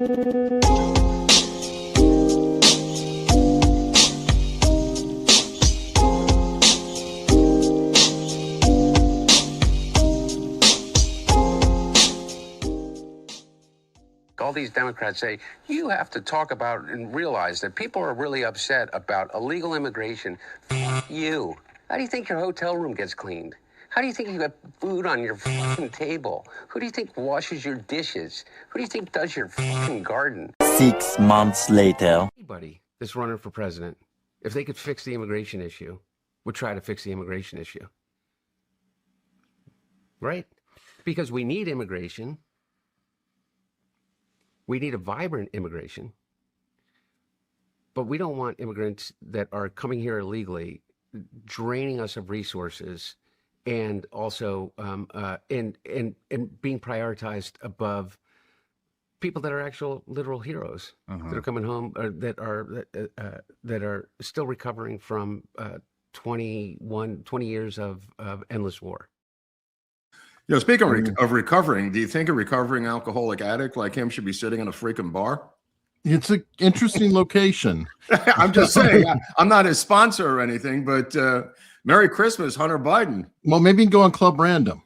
All these Democrats say, you have to talk about and realize that people are really upset about illegal immigration. You. How do you think your hotel room gets cleaned? How do you think you got food on your table? Who do you think washes your dishes? Who do you think does your garden? 6 months later. Anybody that's running for president, if they could fix the immigration issue, would try to fix the immigration issue. Right? Because we need immigration. We need a vibrant immigration, but we don't want immigrants that are coming here illegally, draining us of resources, and also and being prioritized above people that are actual literal heroes that are coming home, or that are still recovering from 20 years of endless war. You know, speaking of recovering, do you think a recovering alcoholic addict like him should be sitting in a freaking bar? It's an interesting location. I'm just saying, I'm not his sponsor or anything, but Merry Christmas, Hunter Biden. Well, maybe you can go on Club Random.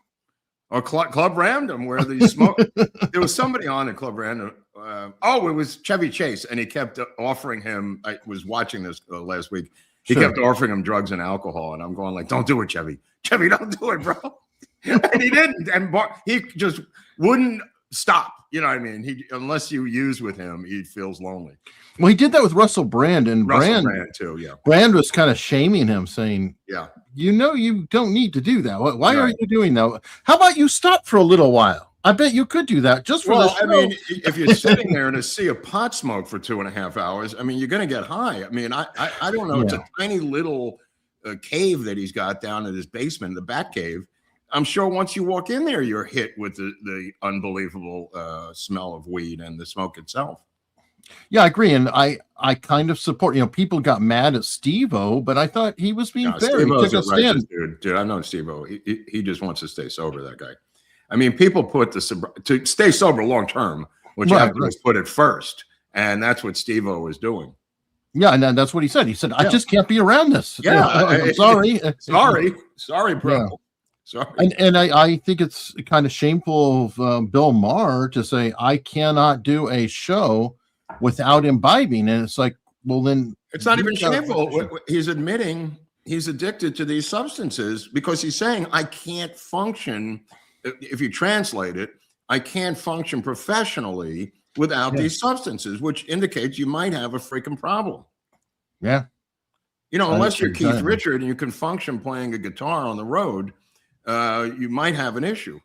Or Club Random, where the smoke. There was somebody on at Club Random. It was Chevy Chase, and he kept offering him. I was watching this last week. He kept offering him drugs and alcohol, and I'm going like, "Don't do it, Chevy. Chevy, don't do it, bro." And he didn't, and he just wouldn't stop. You know what I mean? Unless you use with him, he feels lonely. Well, he did that with Russell Brand, and Brand too. Yeah, Brand was kind of shaming him, saying, "Yeah, you know, you don't need to do that. Why are you doing that? How about you stop for a little while? I bet you could do that just for the show." I mean, if you're sitting there in a sea of pot smoke for 2.5 hours, I mean, you're going to get high. I mean, I don't know. Yeah. It's a tiny little cave that he's got down in his basement, the Bat Cave. I'm sure once you walk in there, you're hit with the unbelievable smell of weed and the smoke itself. Yeah, I agree. And I kind of support, people got mad at Steve-O, but I thought he was being fair. He took a stand. Dude, I know Steve-O. He just wants to stay sober, that guy. I mean, people put to stay sober long term, what you have to do is put it first. And that's what Steve-O is doing. Yeah, and that's what he said. He said, I just can't be around this. Yeah, I'm sorry. Sorry, bro. Yeah. Sorry. And I think it's kind of shameful of Bill Maher to say, I cannot do a show without imbibing. And it's like, well, then it's not even shameful. He's admitting he's addicted to these substances because he's saying, I can't function. If you translate it, I can't function professionally without these substances, which indicates you might have a freaking problem. Yeah. Unless you're Keith Richard and you can function playing a guitar on the road, you might have an issue.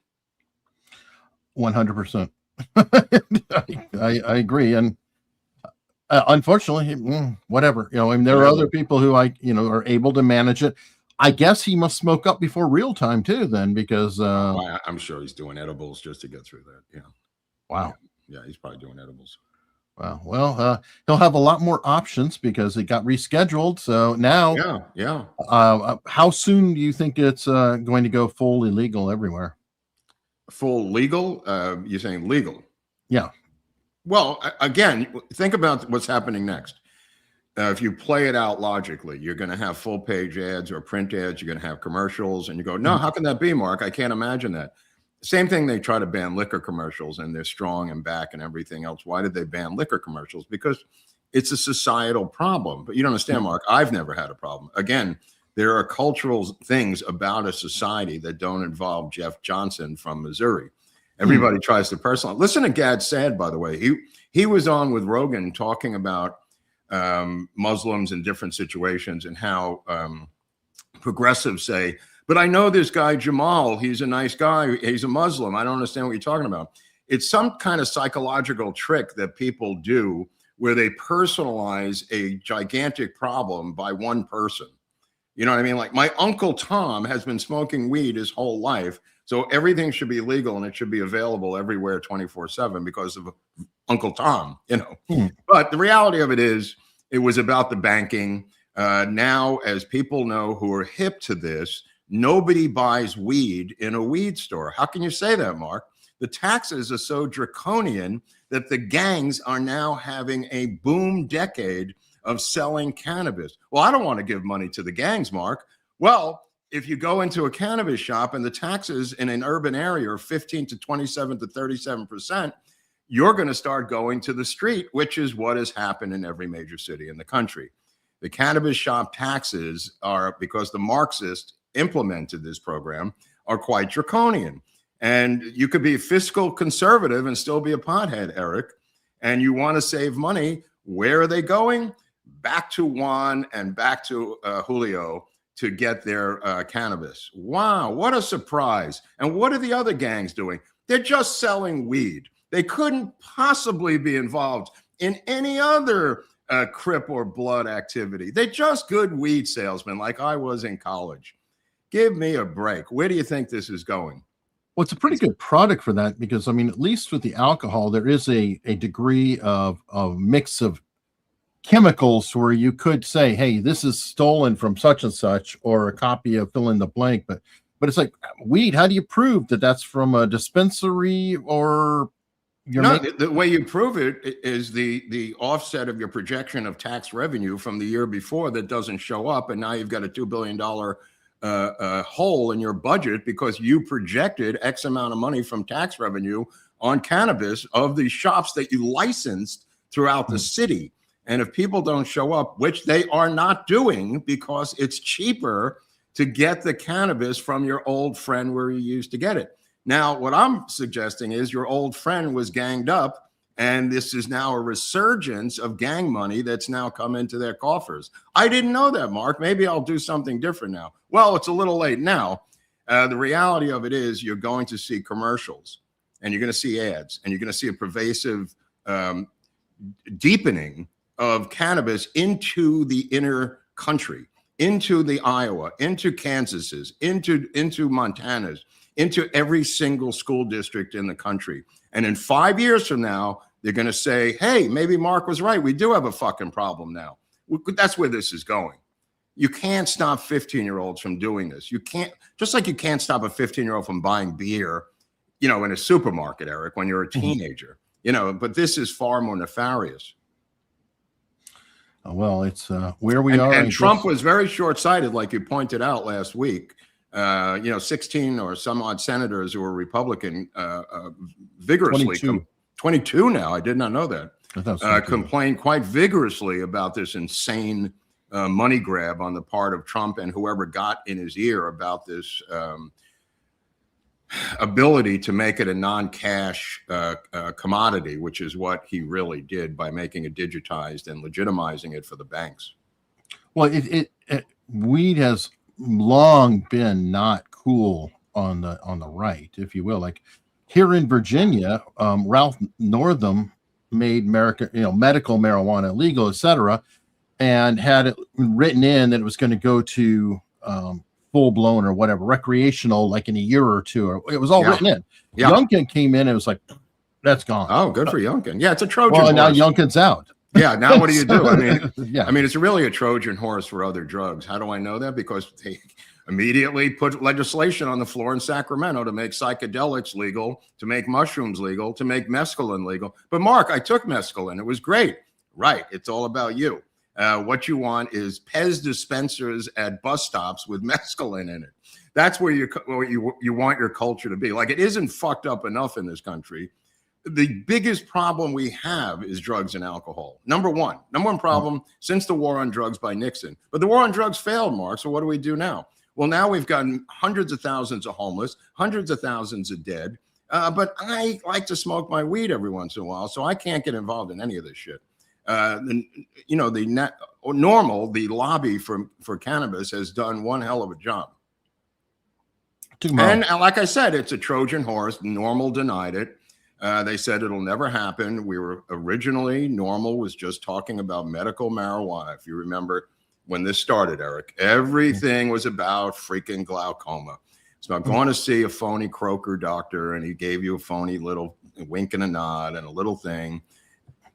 100%. I agree. And unfortunately, whatever, there are other people who are able to manage it. I guess he must smoke up before real time too, then, because I'm sure he's doing edibles just to get through that. Yeah. Wow. Yeah, he's probably doing edibles. Wow. Well, he'll have a lot more options because it got rescheduled. So now, how soon do you think it's going to go fully legal everywhere? Full legal? You're saying legal? Yeah. Well, again, think about what's happening next. If you play it out logically, you're going to have full page ads or print ads. You're going to have commercials, and you go, no, how can that be, Mark? I can't imagine that. Same thing, they try to ban liquor commercials, and they're strong and back and everything else. Why did they ban liquor commercials? Because it's a societal problem. But you don't understand, Mark. I've never had a problem. Again, there are cultural things about a society that don't involve Jeff Johnson from Missouri. Everybody tries to personalize. Listen to Gad Saad, by the way. He was on with Rogan talking about Muslims in different situations and how progressives say, but I know this guy, Jamal, he's a nice guy. He's a Muslim. I don't understand what you're talking about. It's some kind of psychological trick that people do where they personalize a gigantic problem by one person. You know what I mean? Like, my Uncle Tom has been smoking weed his whole life. So everything should be legal and it should be available everywhere 24/7 because of Uncle Tom, But the reality of it is, it was about the banking. Now, as people know who are hip to this, nobody buys weed in a weed store. How can you say that, Mark? The taxes are so draconian that the gangs are now having a boom decade of selling cannabis. Well, I don't want to give money to the gangs, Mark. Well, if you go into a cannabis shop and the taxes in an urban area are 15 to 27 to 37%, you're going to start going to the street, which is what has happened in every major city in the country. The cannabis shop taxes are, because the Marxists implemented this program, are quite draconian. And you could be fiscal conservative and still be a pothead, Eric. And you want to save money. Where are they going? Back to Juan and back to Julio to get their cannabis. Wow, what a surprise. And what are the other gangs doing? They're just selling weed. They couldn't possibly be involved in any other Crip or blood activity. They're just good weed salesmen like I was in college. Give me a break. Where do you think this is going? Well, it's a pretty good product for that because, I mean, at least with the alcohol, there is a degree of mix of chemicals where you could say, hey, this is stolen from such and such, or a copy of fill in the blank. But it's like weed. How do you prove that that's from a dispensary or the way you prove it is the offset of your projection of tax revenue from the year before that doesn't show up. And now you've got a $2 billion hole in your budget because you projected X amount of money from tax revenue on cannabis of the shops that you licensed throughout the city. And if people don't show up, which they are not doing because it's cheaper to get the cannabis from your old friend where you used to get it. Now, what I'm suggesting is your old friend was ganged up, and this is now a resurgence of gang money that's now come into their coffers. I didn't know that, Mark. Maybe I'll do something different now. Well, it's a little late now. The reality of it is you're going to see commercials, and you're going to see ads, and you're going to see a pervasive deepening of cannabis into the inner country, into the Iowa, into Kansas's, into Montana's, into every single school district in the country. And in 5 years from now, they're going to say, hey, maybe Mark was right. We do have a fucking problem now. That's where this is going. You can't stop 15-year-olds from doing this. You can't, just like you can't stop a 15-year-old from buying beer, in a supermarket, Eric, when you're a teenager, but this is far more nefarious. Well, it's where we are. And Trump was very short-sighted, like you pointed out last week. 16 or some odd senators who were Republican vigorously, 22 now, I did not know that, complained quite vigorously about this insane money grab on the part of Trump and whoever got in his ear about this ability to make it a non-cash commodity, which is what he really did by making it digitized and legitimizing it for the banks. Well, weed has long been not cool on the right, if you will. Like here in Virginia, Ralph Northam made medical marijuana legal, etc., and had it written in that it was going to go to full blown or whatever recreational, like in a year or two. It was all written in. Yeah. Youngkin came in and it was like, that's gone. Oh, good for Youngkin. Yeah, it's a Trojan horse. Now horse. Youngkin's out. Yeah, now what do you do? I mean, it's really a Trojan horse for other drugs. How do I know that? Because they immediately put legislation on the floor in Sacramento to make psychedelics legal, to make mushrooms legal, to make mescaline legal. But Mark, I took mescaline. It was great. Right. It's all about you. What you want is Pez dispensers at bus stops with mescaline in it. That's where you want your culture to be. Like, it isn't fucked up enough in this country. The biggest problem we have is drugs and alcohol. Number one problem since the war on drugs by Nixon. But the war on drugs failed, Mark. So what do we do now? Well, now we've gotten hundreds of thousands of homeless, hundreds of thousands of dead. But I like to smoke my weed every once in a while, so I can't get involved in any of this shit. The lobby for cannabis has done one hell of a job. And like I said, it's a Trojan horse. Normal denied it. They said it'll never happen. We were originally, Normal was just talking about medical marijuana. If you remember when this started, Eric, everything was about freaking glaucoma. It's about going to see a phony croaker doctor, and he gave you a phony little wink and a nod and a little thing.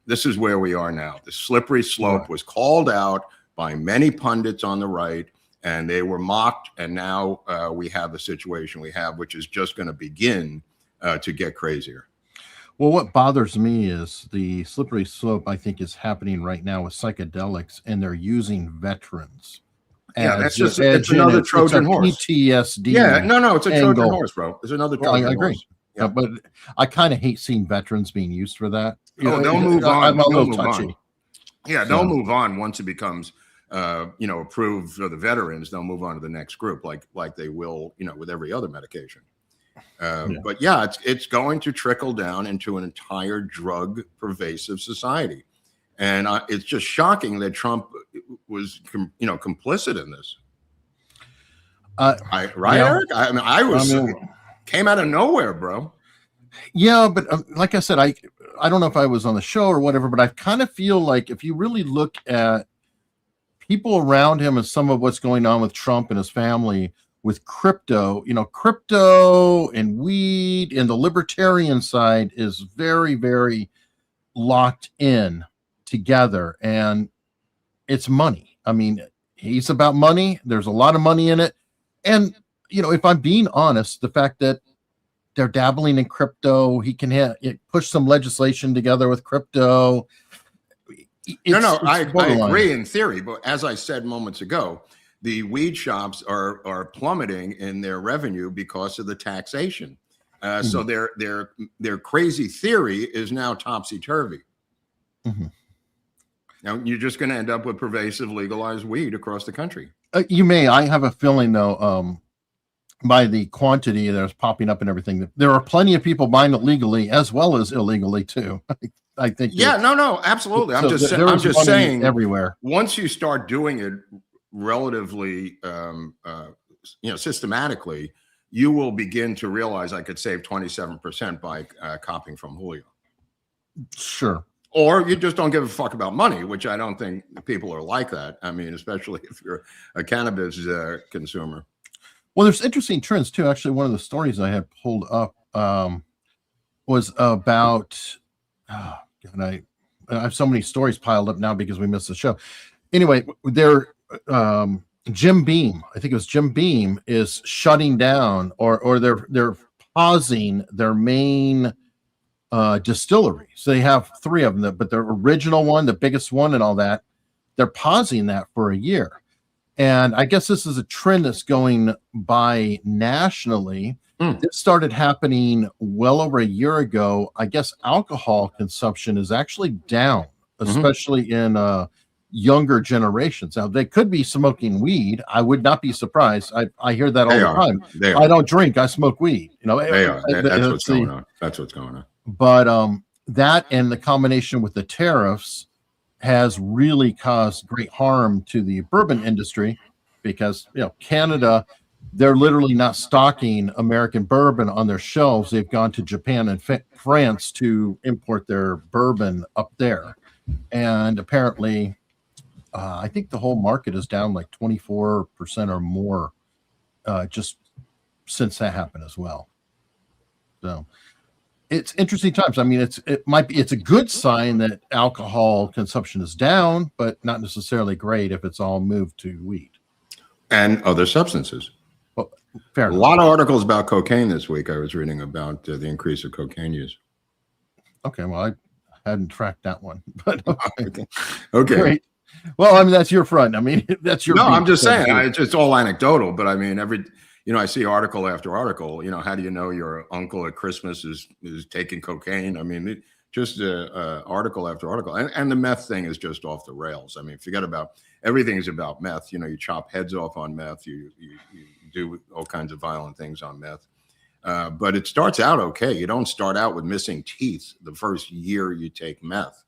This is where we are now. The slippery slope was called out by many pundits on the right, and they were mocked. And now we have the situation we have, which is just going to begin to get crazier. Well, what bothers me is the slippery slope, I think, is happening right now with psychedelics, and they're using veterans. Yeah, that's just the it's edge in another it. Trojan It's a horse. PTSD. Yeah, no, it's a Trojan angle. horse, bro. It's another Well, Trojan I agree. horse. Yeah. But I kind of hate seeing veterans being used for that. They'll move on. I'm a They'll little move touchy. on. Yeah, they'll move on once it becomes, approved for the veterans. They'll move on to the next group, like they will, with every other medication. But yeah, it's going to trickle down into an entire drug pervasive society, and it's just shocking that Trump was, complicit in this. Eric? Came out of nowhere, bro. Yeah, but like I said, I don't know if I was on the show or whatever, but I kind of feel like if you really look at people around him and some of what's going on with Trump and his family with crypto, crypto and weed and the libertarian side is very, very locked in together, and it's money. I mean, he's about money. There's a lot of money in it. And, if I'm being honest, the fact that they're dabbling in crypto, he can push some legislation together with crypto. I agree in theory, but as I said moments ago, the weed shops are plummeting in their revenue because of the taxation. So their crazy theory is now topsy-turvy. Mm-hmm. Now you're just going to end up with pervasive legalized weed across the country. You may. I have a feeling, though, by the quantity that's popping up and everything, there are plenty of people buying it legally as well as illegally too. I think. Yeah, no, absolutely. I'm just saying everywhere. Once you start doing it relatively, systematically, you will begin to realize I could save 27% by copying from Julio. Sure. Or you just don't give a fuck about money, which I don't think people are like that. I mean, especially if you're a cannabis consumer. Well, there's interesting trends too. Actually, one of the stories I had pulled up was about. I have so many stories piled up now because we missed the show. Anyway, Jim Beam, I think it was Jim Beam, is shutting down, or they're pausing their main distillery. So they have 3 of them, but the original one, the biggest one, and all that, they're pausing that for a year. And I guess this is a trend that's going by nationally. This started happening well over a year ago. I guess alcohol consumption is actually down, especially in younger generations. Now, they could be smoking weed. I would not be surprised. I hear that all the time. I don't drink. I smoke weed. They are. That's what's going on. That's what's going on. But that and the combination with the tariffs has really caused great harm to the bourbon industry because, Canada, they're literally not stocking American bourbon on their shelves. They've gone to Japan and France to import their bourbon up there. And apparently, I think the whole market is down like 24% or more just since that happened as well. So it's interesting times. I mean, it's a good sign that alcohol consumption is down, but not necessarily great if it's all moved to weed and other substances. Well, fair enough. A lot of articles about cocaine this week. I was reading about the increase of cocaine use. Okay, well, I hadn't tracked that one, but okay. Great. Well, I mean, that's your front. I mean, that's your. No, I'm just saying it's all anecdotal, but I mean, I see article after article. How do you know your uncle at Christmas is taking cocaine? I mean, just article after article, and the meth thing is just off the rails. I mean, forget about everything is about meth. You chop heads off on meth. You do all kinds of violent things on meth. But it starts out okay. You don't start out with missing teeth the first year you take meth.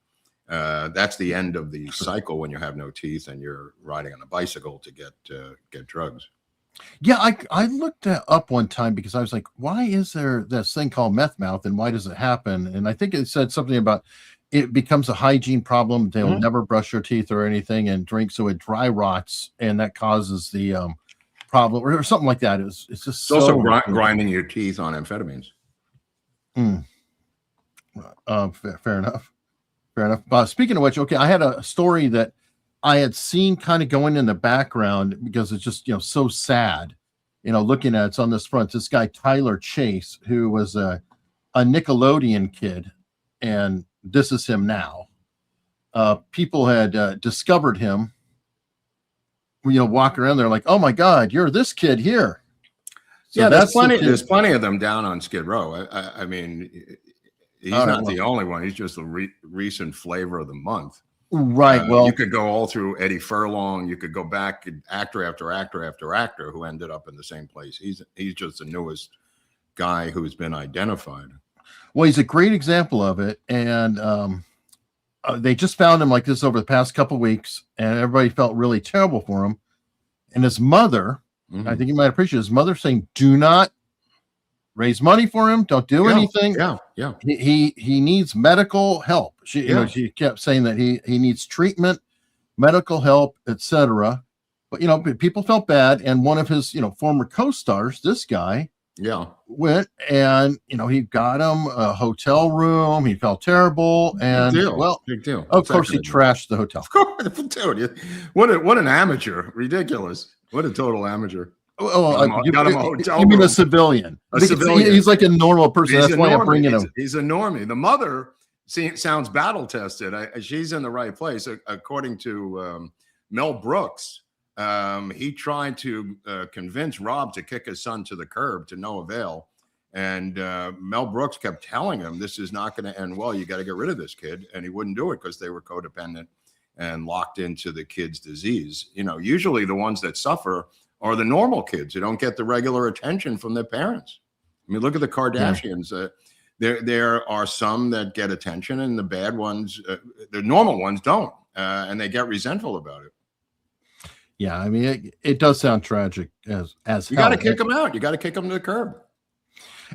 That's the end of the cycle when you have no teeth and you're riding on a bicycle to get drugs. Yeah, I looked that up one time because I was like, why is there this thing called meth mouth and why does it happen? And I think it said something about it becomes a hygiene problem. They'll never brush their teeth or anything and drink, so it dry rots, and that causes the problem or something like that. It's just also grinding your teeth on amphetamines. Fair enough. Speaking of which, okay, I had a story that I had seen kind of going in the background because it's just, so sad, looking at it's on this front. This guy, Tyler Chase, who was a a Nickelodeon kid, and this is him now. People had discovered him, walking around there like, oh my God, you're this kid here. So yeah, that's there's plenty of them down on Skid Row. I mean, he's not the only one. He's just a recent flavor of the month. Right. Well, you could go all through Eddie Furlong. You could go back actor after actor after actor who ended up in the same place. He's just the newest guy who's been identified. Well, he's a great example of it. And they just found him like this over the past couple of weeks, and everybody felt really terrible for him. And his mother, I think you might appreciate his mother saying, do not raise money for him. Don't do anything. Yeah. He needs medical help. She kept saying that he needs treatment, medical help, etc. But people felt bad, and one of his former co-stars, this guy, went and he got him a hotel room. He felt terrible, and big deal. Of course, he trashed the hotel. Of course, dude. What an amateur! Ridiculous. What a total amateur. Well, got him a hotel you mean room. a civilian? Civilian. He's like a normal person. That's why I'm bringing him. He's a normie. The mother sounds battle tested. She's in the right place, according to Mel Brooks. He tried to convince Rob to kick his son to the curb to no avail, and Mel Brooks kept telling him this is not going to end well. You got to get rid of this kid, and he wouldn't do it because they were codependent and locked into the kid's disease. Usually the ones that suffer are the normal kids who don't get the regular attention from their parents. I mean, look at the Kardashians. There are some that get attention, and the bad ones, the normal ones, don't, and they get resentful about it. Yeah, I mean, it does sound tragic as you got to kick them out. You got to kick them to the curb.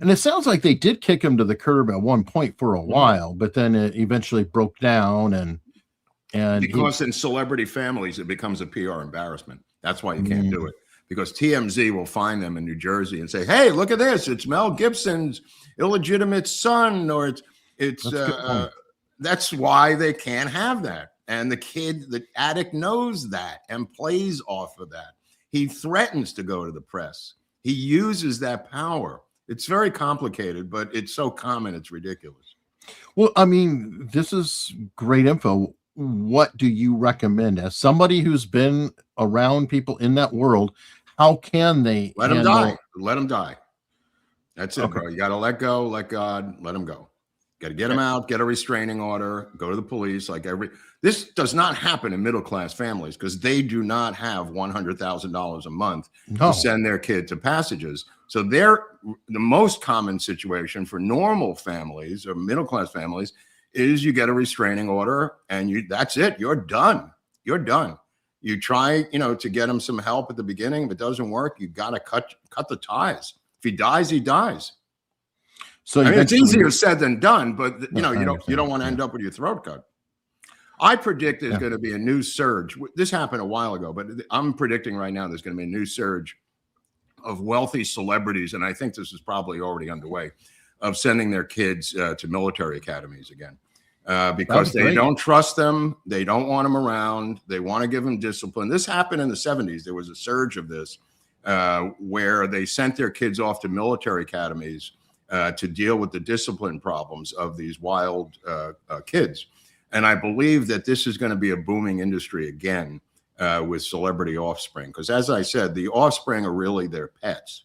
And it sounds like they did kick him to the curb at one point for a while, but then it eventually broke down, and because in celebrity families it becomes a PR embarrassment. That's why you can't do it. Because TMZ will find them in New Jersey and say, "Hey, look at this! It's Mel Gibson's illegitimate son," or that's why they can't have that. And the addict knows that and plays off of that. He threatens to go to the press. He uses that power. It's very complicated, but it's so common, it's ridiculous. Well, I mean, this is great info. What do you recommend as somebody who's been around people in that world? How can they let them die? Let them die. That's it, bro. You got to let go, let God, let them go. Got to get them out, get a restraining order, go to the police. This does not happen in middle-class families because they do not have $100,000 a month to send their kid to passages. So the most common situation for normal families or middle-class families is you get a restraining order and that's it. You're done. You're done. You try, to get him some help at the beginning. If it doesn't work, you got to cut the ties. If he dies, he dies. So it's easier said than done, but you don't want to end up with your throat cut. I predict there's going to be a new surge. This happened a while ago, but I'm predicting right now there's going to be a new surge of wealthy celebrities, and I think this is probably already underway, of sending their kids to military academies again because they don't trust them. They don't want them around. They want to give them discipline. This happened in the 70s. There was a surge of this where they sent their kids off to military academies to deal with the discipline problems of these wild kids. And I believe that this is going to be a booming industry again with celebrity offspring. Because as I said, the offspring are really their pets.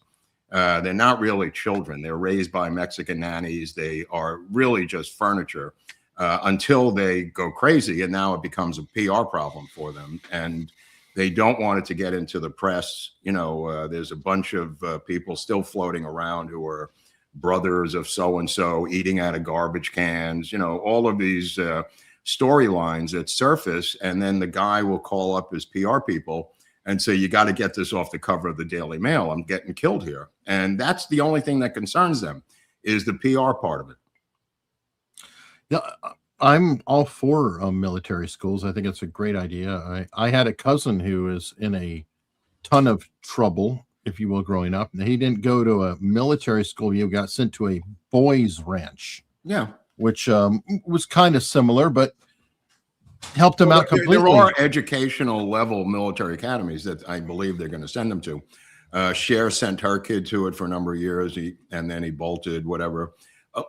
They're not really children. They're raised by Mexican nannies. They are really just furniture until they go crazy. And now it becomes a PR problem for them. And they don't want it to get into the press. There's a bunch of people still floating around who are brothers of so-and-so eating out of garbage cans, all of these storylines that surface. And then the guy will call up his PR people and say, you got to get this off the cover of the Daily Mail. I'm getting killed here. And that's the only thing that concerns them is the PR part of it. Yeah, I'm all for military schools. I think it's a great idea. I had a cousin who was in a ton of trouble, if you will, growing up. He didn't go to a military school. He got sent to a boys' ranch. Yeah. Which was kind of similar, but helped him out completely. There are educational level military academies that I believe they're going to send him to. Cher sent her kid to it for a number of years, and then he bolted, whatever.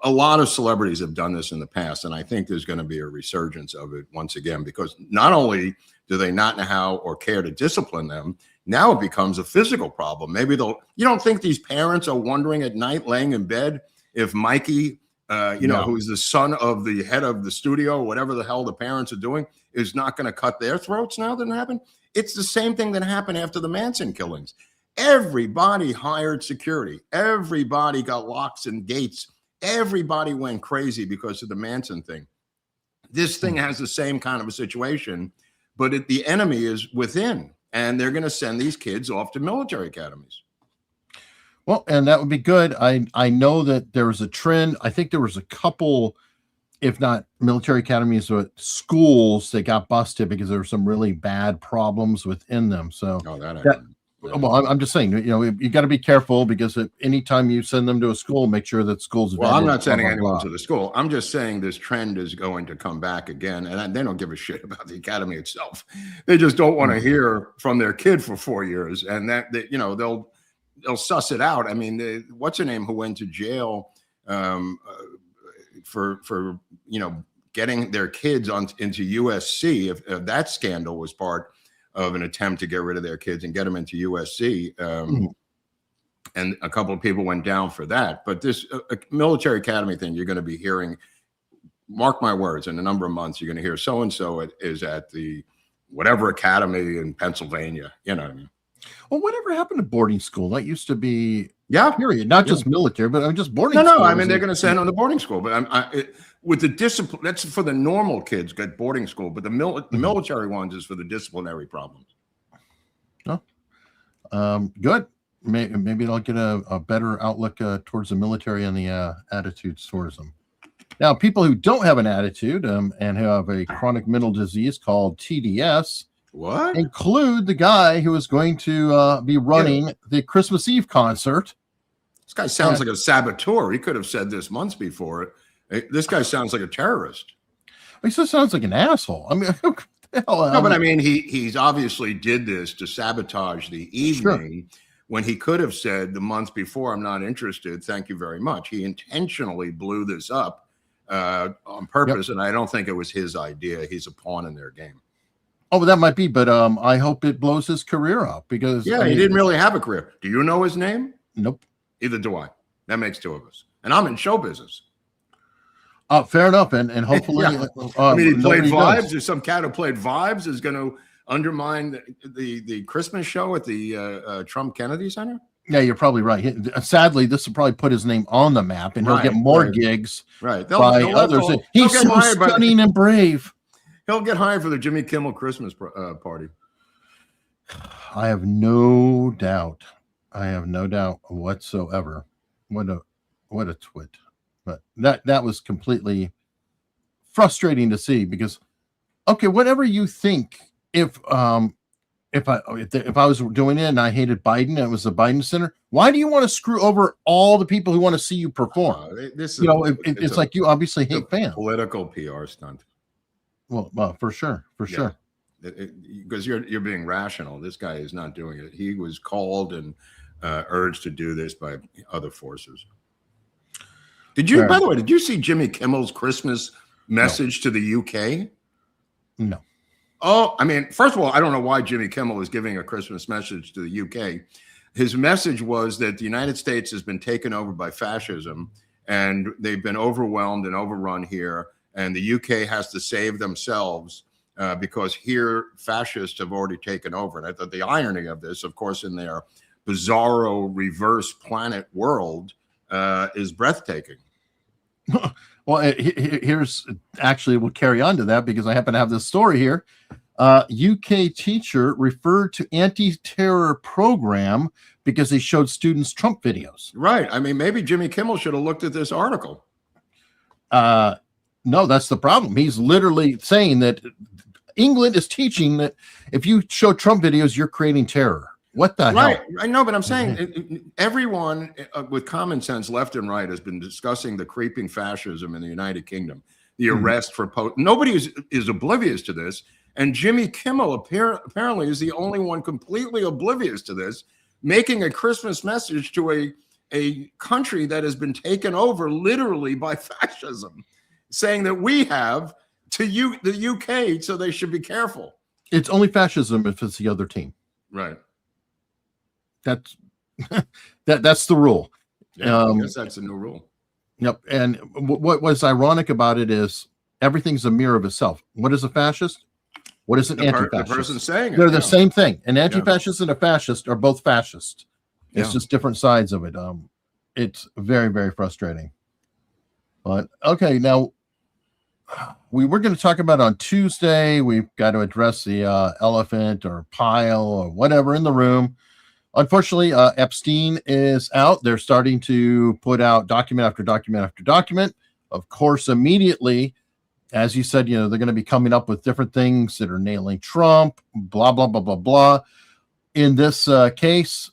a lot of celebrities have done this in the past, and I think there's going to be a resurgence of it once again, because not only do they not know how or care to discipline them, now it becomes a physical problem. Maybe you don't think these parents are wondering at night laying in bed if Mikey, who's the son of the head of the studio, whatever the hell the parents are doing, is not going to cut their throats now that it happened? It's the same thing that happened after the Manson killings. Everybody hired security. Everybody got locks and gates. Everybody went crazy because of the Manson thing. This thing has the same kind of a situation, but the enemy is within, and they're going to send these kids off to military academies. Well, and that would be good. I know that there was a trend. I think there was a couple, if not military academies, but schools that got busted because there were some really bad problems within them. So well, I'm just saying, you got to be careful, because anytime you send them to a school, make sure that school's. Well, I'm not sending anyone to the school. I'm just saying this trend is going to come back again, and they don't give a shit about the academy itself. They just don't want to hear from their kid for 4 years, and they'll suss it out. I mean, what's her name who went to jail for getting their kids into USC? If that scandal was part of an attempt to get rid of their kids and get them into USC. And a couple of people went down for that. But this military academy thing, you're going to be hearing, mark my words, in a number of months, you're going to hear so-and-so is at the whatever academy in Pennsylvania. You know what I mean? Well, whatever happened to boarding school? That used to be, period. Not just military, but just boarding school. No, I mean, they're going to send them to boarding school. But with the discipline, that's for the normal kids get boarding school, but the military ones is for the disciplinary problems. Oh, good. Maybe they'll get a better outlook towards the military and the attitudes towards them. Now, people who don't have an attitude and who have a chronic mental disease called TDS include the guy who is going to be running the Christmas Eve concert. This guy sounds like a saboteur. He could have said this months before. This guy sounds like a terrorist. He just sounds like an asshole. I mean, but I mean, he's obviously did this to sabotage the evening when he could have said the month before, "I'm not interested. Thank you very much." He intentionally blew this up on purpose, and I don't think it was his idea. He's a pawn in their game. Oh, well, that might be, but I hope it blows his career up, because he didn't really have a career. Do you know his name? Nope. Either do I. That makes two of us, and I'm in show business. Fair enough, and hopefully, I mean, he played Vibes. There's some cat who played Vibes is going to undermine the Christmas show at the Trump Kennedy Center. Yeah, you're probably right. Sadly, this will probably put his name on the map, and he'll get more gigs by others. He's so stunning and brave. He'll get hired for the Jimmy Kimmel Christmas party. I have no doubt. I have no doubt whatsoever. What a twit. But that was completely frustrating to see, because, okay, whatever you think, if I was doing it and I hated Biden and it was the Biden Center, why do you want to screw over all the people who want to see you perform? It's like you obviously hate fans. Political PR stunt. Well, for sure. Because you're being rational. This guy is not doing it. He was called and urged to do this by other forces. By the way, did you see Jimmy Kimmel's Christmas message to the UK? No. Oh, I mean, first of all, I don't know why Jimmy Kimmel is giving a Christmas message to the UK. His message was that the United States has been taken over by fascism, and they've been overwhelmed and overrun here, and the UK has to save themselves because here fascists have already taken over. And I thought the irony of this, of course, in their bizarro reverse planet world, is breathtaking. Well, here's actually, we'll carry on to that, because I happen to have this story here. UK teacher referred to anti-terror program because they showed students Trump videos. Right. I mean, maybe Jimmy Kimmel should have looked at this article. No, that's the problem. He's literally saying that England is teaching that if you show Trump videos, you're creating terror. What the hell? I know, but I'm saying everyone with common sense, left and right, has been discussing the creeping fascism in the United Kingdom, the arrest for nobody is oblivious to this, and Jimmy Kimmel apparently is the only one completely oblivious to this, making a Christmas message to a country that has been taken over literally by fascism, saying that we have the UK, so they should be careful. It's only fascism if it's the other team. Right. That's that's the rule. Yeah, I guess that's a new rule. Yep. And what was ironic about it is everything's a mirror of itself. What is a fascist? What is an anti-fascist? The person saying it. They're the same thing. An anti-fascist and a fascist are both fascist. It's Yeah. just different sides of it. It's very, very frustrating. But okay, now we were going to talk about on Tuesday. We've got to address the elephant or pile or whatever in the room. Unfortunately, Epstein is out. They're starting to put out document after document after document. Of course, immediately, as you said, they're going to be coming up with different things that are nailing Trump, blah, blah, blah, blah, blah. In this case,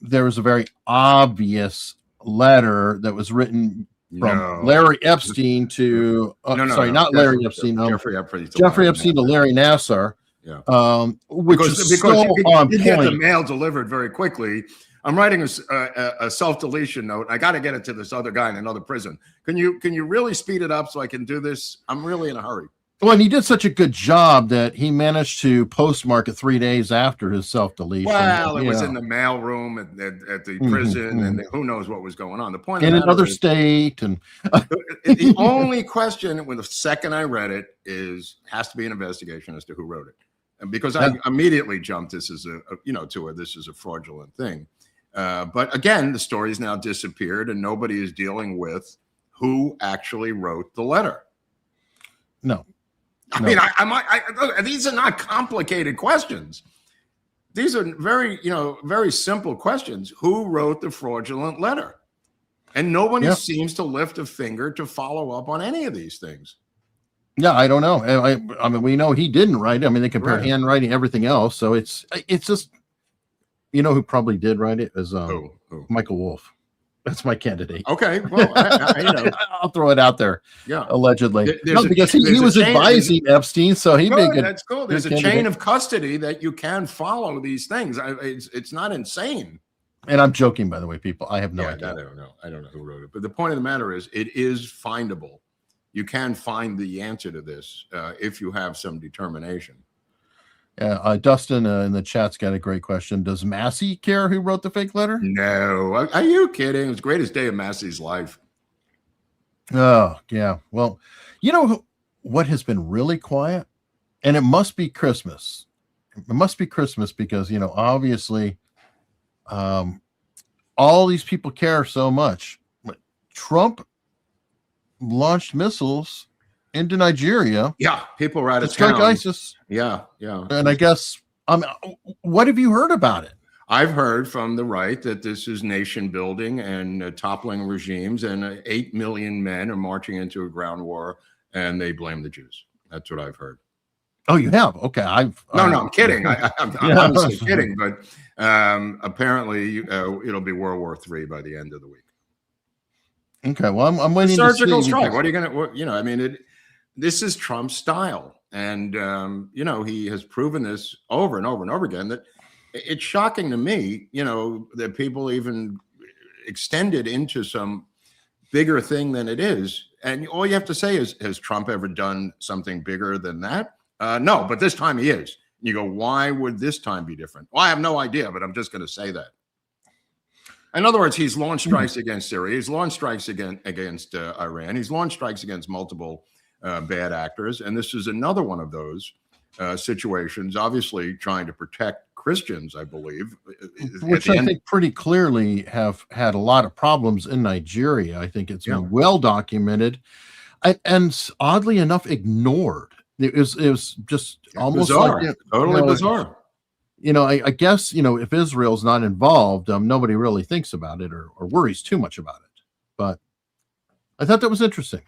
there was a very obvious letter that was written from Larry Epstein to not Larry Epstein. Jeffrey Epstein to Larry Nassar. Yeah. Which is so on you get the point. mail delivered very quickly. I'm writing a self-deletion note. I got to get it to this other guy in another prison. Can you really speed it up so I can do this? I'm really in a hurry. Well, and he did such a good job that he managed to postmark it 3 days after his self-deletion. Well, it was in the mail room at the prison, and who knows what was going on. The point in of another state, and the only question, when the second I read it, has to be an investigation as to who wrote it, and because I immediately jumped, this is this is a fraudulent thing. But again, the story's now disappeared, and nobody is dealing with who actually wrote the letter. No. I mean, these are not complicated questions. These are very simple questions. Who wrote the fraudulent letter? And nobody seems to lift a finger to follow up on any of these things. Yeah, I don't know. I mean, we know he didn't write it. I mean, they compare handwriting, everything else. So it's just, who probably did write it is Who? Michael Wolff. That's my candidate. Okay, well, I'll throw it out there. Yeah, allegedly, because he was advising Epstein, so he made good. That's cool. There's a chain of custody that you can follow these things. It's not insane. And I'm joking, by the way, people. I have no idea. I don't know who wrote it. But the point of the matter is, it is findable. You can find the answer to this if you have some determination. Yeah, Dustin in the chat's got a great question. Does Massey care who wrote the fake letter? No. Are you kidding? It was the greatest day of Massey's life. Oh, yeah. Well, what has been really quiet? And it must be Christmas. It must be Christmas because, obviously, all these people care so much. Trump launched missiles into Nigeria. Yeah, people were out of strike town. ISIS. Yeah. And I guess, what have you heard about it? I've heard from the right that this is nation building and toppling regimes, and 8 million men are marching into a ground war, and they blame the Jews. That's what I've heard. Oh, you have? Okay. No, I'm kidding. I'm honestly kidding, but apparently it'll be World War III by the end of the week. Okay. Well, I'm waiting. Surgical strike. What are you going to? I mean, this is Trump's style, and he has proven this over and over and over again. That it's shocking to me, that people even extend it into some bigger thing than it is. And all you have to say is, has Trump ever done something bigger than that? No, but this time he is. You go, why would this time be different? Well, I have no idea, but I'm just going to say that. In other words, he's launched strikes against Syria. He's launched strikes against Iran. He's launched strikes against multiple bad actors. And this is another one of those situations, obviously trying to protect Christians, I believe. Which I think pretty clearly have had a lot of problems in Nigeria. I think it's been well documented and oddly enough ignored. It was just almost bizarre. like Totally bizarre. I guess, if Israel's not involved, nobody really thinks about it or worries too much about it. But I thought that was interesting.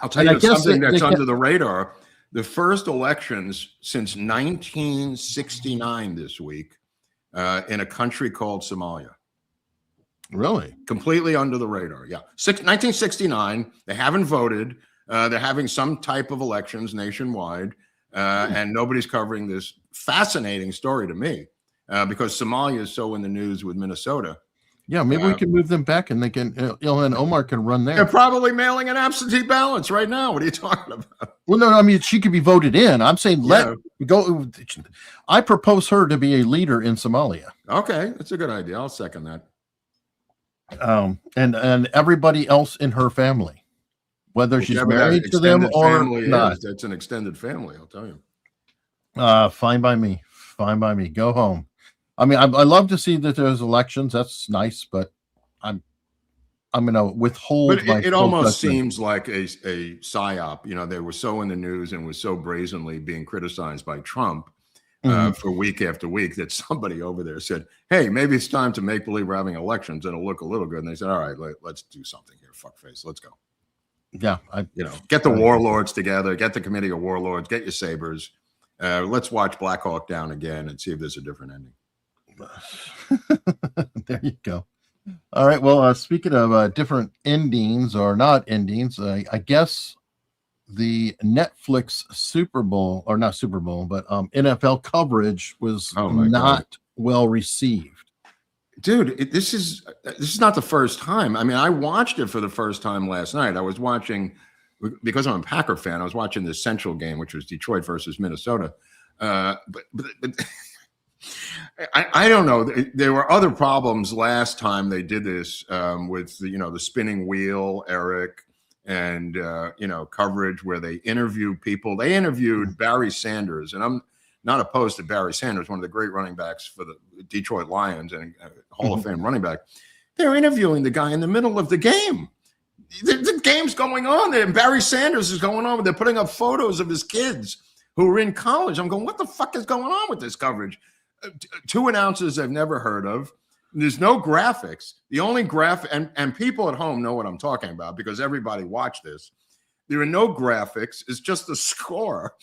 I'll tell you something that's under the radar. The first elections since 1969 this week in a country called Somalia. Really? Completely under the radar. Yeah. 1969. They haven't voted. They're having some type of elections nationwide. And nobody's covering this fascinating story to me because Somalia is so in the news with Minnesota. Yeah, maybe we can move them back, and they can, and Omar can run there. They're probably mailing an absentee ballots right now. What are you talking about? Well, no, I mean, she could be voted in. I'm saying go. I propose her to be a leader in Somalia. Okay, that's a good idea. I'll second that. And everybody else in her family, whether she's married to them or not. That's an extended family, I'll tell you. Fine by me. Fine by me. Go home. I mean, I love to see that there's elections. That's nice, but I'm going to withhold. But it almost seems like a psyop. You know, they were so in the news and was so brazenly being criticized by Trump for week after week that somebody over there said, "Hey, maybe it's time to make believe we're having elections. It'll look a little good." And they said, "All right, let's do something here. Fuckface, let's go." Yeah, get the warlords together. Get the committee of warlords. Get your sabers. Let's watch Black Hawk Down again and see if there's a different ending. There you go. All right. Well, speaking of different endings or not endings, I guess the Netflix Super Bowl, or not Super Bowl, but NFL coverage was not well received. Dude, this is not the first time. I mean, I watched it for the first time last night. I was watching, because I'm a Packer fan, I was watching the Central game, which was Detroit versus Minnesota. But I don't know. There were other problems last time they did this with the spinning wheel, Eric, and coverage where they interview people. They interviewed Barry Sanders, and I'm not opposed to Barry Sanders, one of the great running backs for the Detroit Lions and Hall of Fame running back. They're interviewing the guy in the middle of the game. The game's going on there, and Barry Sanders is going on. They're putting up photos of his kids who are in college. I'm going, what the fuck is going on with this coverage? Two announcers I've never heard of. There's no graphics. The only and people at home know what I'm talking about because everybody watched this. There are no graphics. It's just the score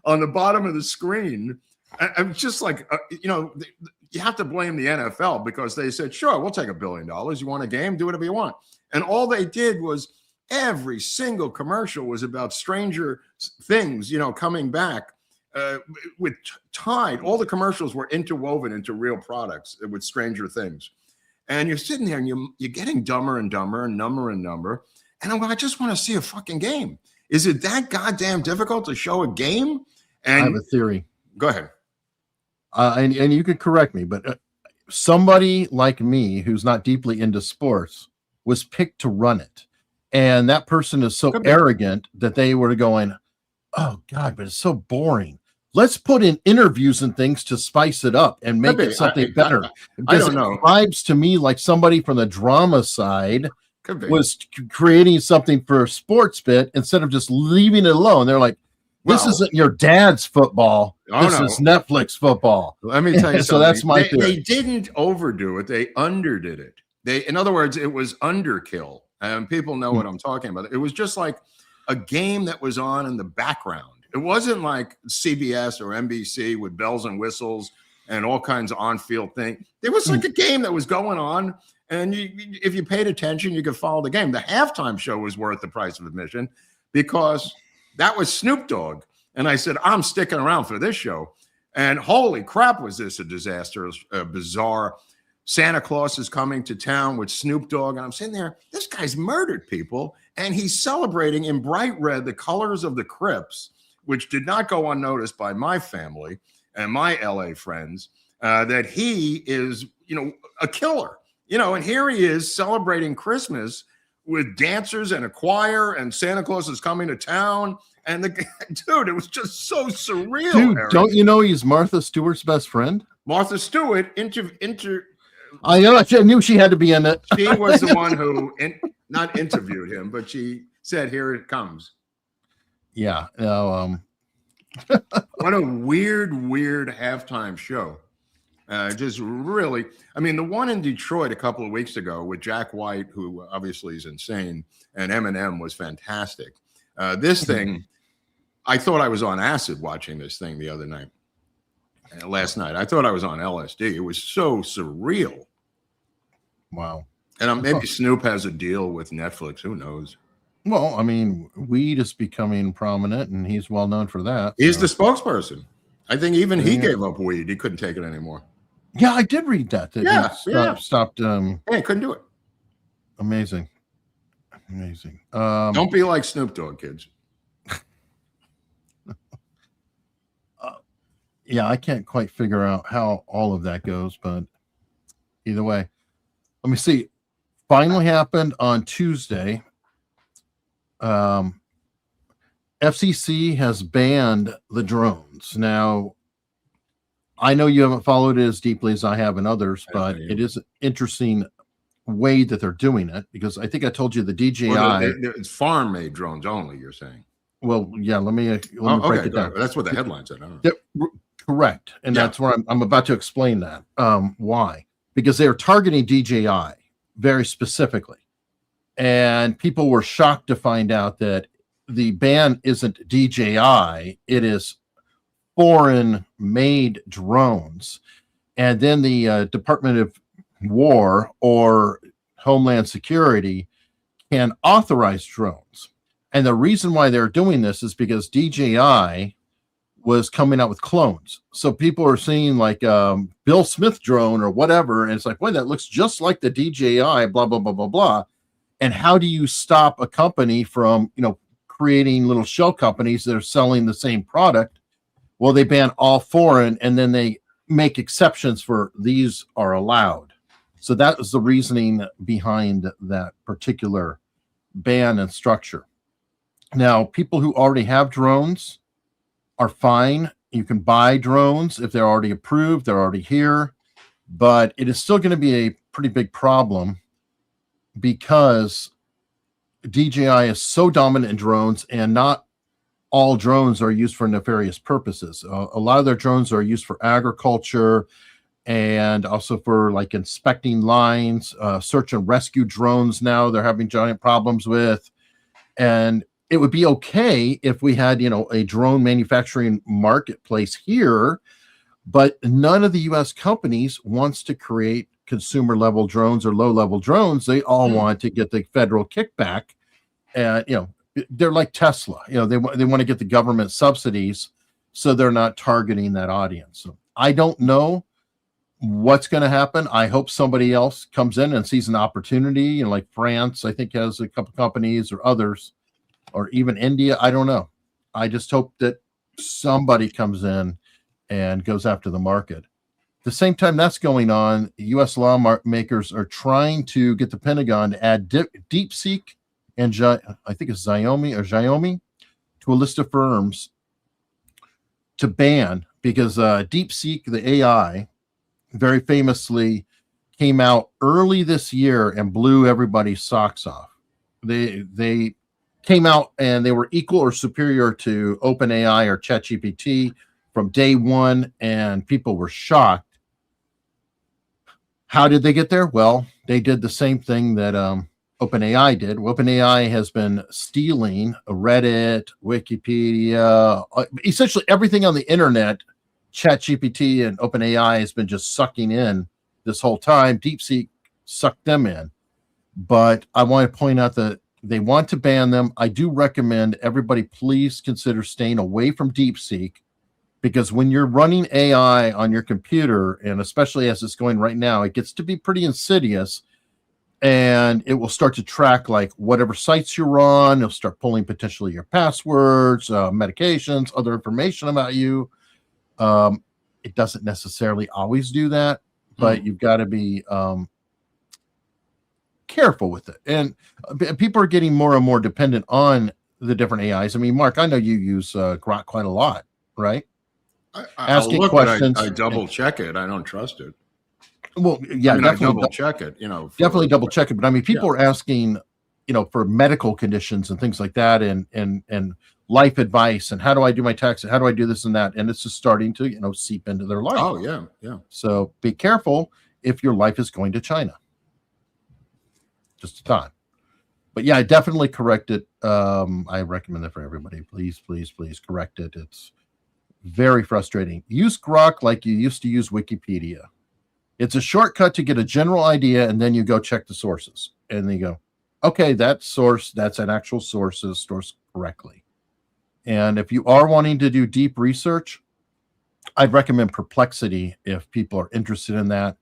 on the bottom of the screen. I'm just like, you have to blame the NFL because they said, sure, we'll take $1 billion. You want a game? Do whatever you want. And all they did was every single commercial was about Stranger Things, coming back. With Tide, all the commercials were interwoven into real products with Stranger Things. And you're sitting there and you're getting dumber and dumber and number and number. And I'm going, I just want to see a fucking game. Is it that goddamn difficult to show a game? And I have a theory. Go ahead. And you could correct me, but somebody like me who's not deeply into sports was picked to run it. And that person is so arrogant that they were going, oh God, but it's so boring. Let's put in interviews and things to spice it up and make it something better. I don't know. It vibes to me like somebody from the drama side was creating something for a sports bit instead of just leaving it alone. They're like, this isn't your dad's football. This is Netflix football. Let me tell you something. So that's my theory. They didn't overdo it. They underdid it. In other words, it was underkill. People know what I'm talking about. It was just like a game that was on in the background. It wasn't like CBS or NBC with bells and whistles and all kinds of on-field things. It was like a game that was going on, and if you paid attention, you could follow the game. The halftime show was worth the price of admission because that was Snoop Dogg. And I said, I'm sticking around for this show. And holy crap, was this a disaster, bizarre. Santa Claus is coming to town with Snoop Dogg. And I'm sitting there, this guy's murdered people, and he's celebrating in bright red the colors of the Crips, which did not go unnoticed by my family and my LA friends, that he is, a killer, and here he is celebrating Christmas with dancers and a choir, and Santa Claus is coming to town. And dude, it was just so surreal. Dude, Eric. Don't you know he's Martha Stewart's best friend? Martha Stewart I know. I knew she had to be in it. She was the one who not interviewed him, but she said, "Here it comes." Yeah. What a weird halftime show. Just really, I mean, the one in Detroit a couple of weeks ago with Jack White, who obviously is insane, and Eminem was fantastic. This thing, I thought I was on acid watching this thing the other night. Last night, I thought I was on LSD. It was so surreal. Wow. And maybe Snoop has a deal with Netflix. Who knows? Well, I mean, weed is becoming prominent, and he's well known for that. He's the spokesperson. I think even he gave up weed. He couldn't take it anymore. Yeah, I did read that. That Yeah, he yeah. stopped. Hey, couldn't do it. Amazing. Amazing. Don't be like Snoop Dogg, kids. Yeah, I can't quite figure out how all of that goes, but either way, let me see. Finally happened on Tuesday. FCC has banned the drones. Now, I know you haven't followed it as deeply as I have and others, but it is an interesting way that they're doing it, because I think I told you the DJI. Well, it's farm-made drones only, you're saying. Well, yeah, let me break it down. That's what the headline said. I don't know. Correct. And that's where I'm about to explain that. Why? Because they are targeting DJI very specifically. And people were shocked to find out that the ban isn't DJI, it is foreign made drones. And then the Department of War or Homeland Security can authorize drones. And the reason why they're doing this is because DJI was coming out with clones. So people are seeing like Bill Smith drone or whatever, and it's like, boy, that looks just like the DJI, blah, blah, blah, blah, blah. And how do you stop a company from, creating little shell companies that are selling the same product? Well, they ban all foreign, and then they make exceptions for these are allowed. So that was the reasoning behind that particular ban and structure. Now, people who already have drones are fine. You can buy drones if they're already approved, they're already here, but it is still going to be a pretty big problem because DJI is so dominant in drones, and not all drones are used for nefarious purposes. A lot of their drones are used for agriculture and also for like inspecting lines, search and rescue drones. Now they're having giant problems with, and it would be okay if we had, a drone manufacturing marketplace here, but none of the U.S. companies wants to create consumer level drones or low level drones. They all want to get the federal kickback, and they're like Tesla. They want to get the government subsidies, so they're not targeting that audience. So I don't know what's going to happen. I hope somebody else comes in and sees an opportunity, like France, I think, has a couple companies, or others, or even India. I don't know. I just hope that somebody comes in and goes after the market. At the same time that's going on, U.S. lawmakers are trying to get the Pentagon to add DeepSeek and I think it's Xiaomi to a list of firms to ban, because DeepSeek, the AI, very famously came out early this year and blew everybody's socks off. They came out and they were equal or superior to OpenAI or ChatGPT from day one, and people were shocked. How did they get there? Well, they did the same thing that OpenAI did. OpenAI has been stealing Reddit, Wikipedia, essentially everything on the internet. ChatGPT and OpenAI has been just sucking in this whole time. DeepSeek sucked them in. But I want to point out that they want to ban them. I do recommend everybody please consider staying away from DeepSeek, because when you're running AI on your computer, and especially as it's going right now, it gets to be pretty insidious, and it will start to track like whatever sites you're on. It'll start pulling potentially your passwords, medications, other information about you. It doesn't necessarily always do that, but you've got to be careful with it. And people are getting more and more dependent on the different AIs. I mean, Mark, I know you use Grok quite a lot, right? Asking questions. I double check it. I don't trust it. Well, yeah, definitely I double check it. Definitely double check it. But I mean, people are asking, for medical conditions and things like that, and life advice, and how do I do my taxes? How do I do this and that? And it's just starting to, seep into their life. Oh yeah, yeah. So be careful if your life is going to China. Just a thought. But yeah, I definitely correct it. I recommend that for everybody. Please, please, please correct it. It's very frustrating. Use Grok like you used to use Wikipedia. It's a shortcut to get a general idea, and then you go check the sources. And then you go, okay, that source, that's an actual source, is sourced correctly. And if you are wanting to do deep research, I'd recommend Perplexity if people are interested in that,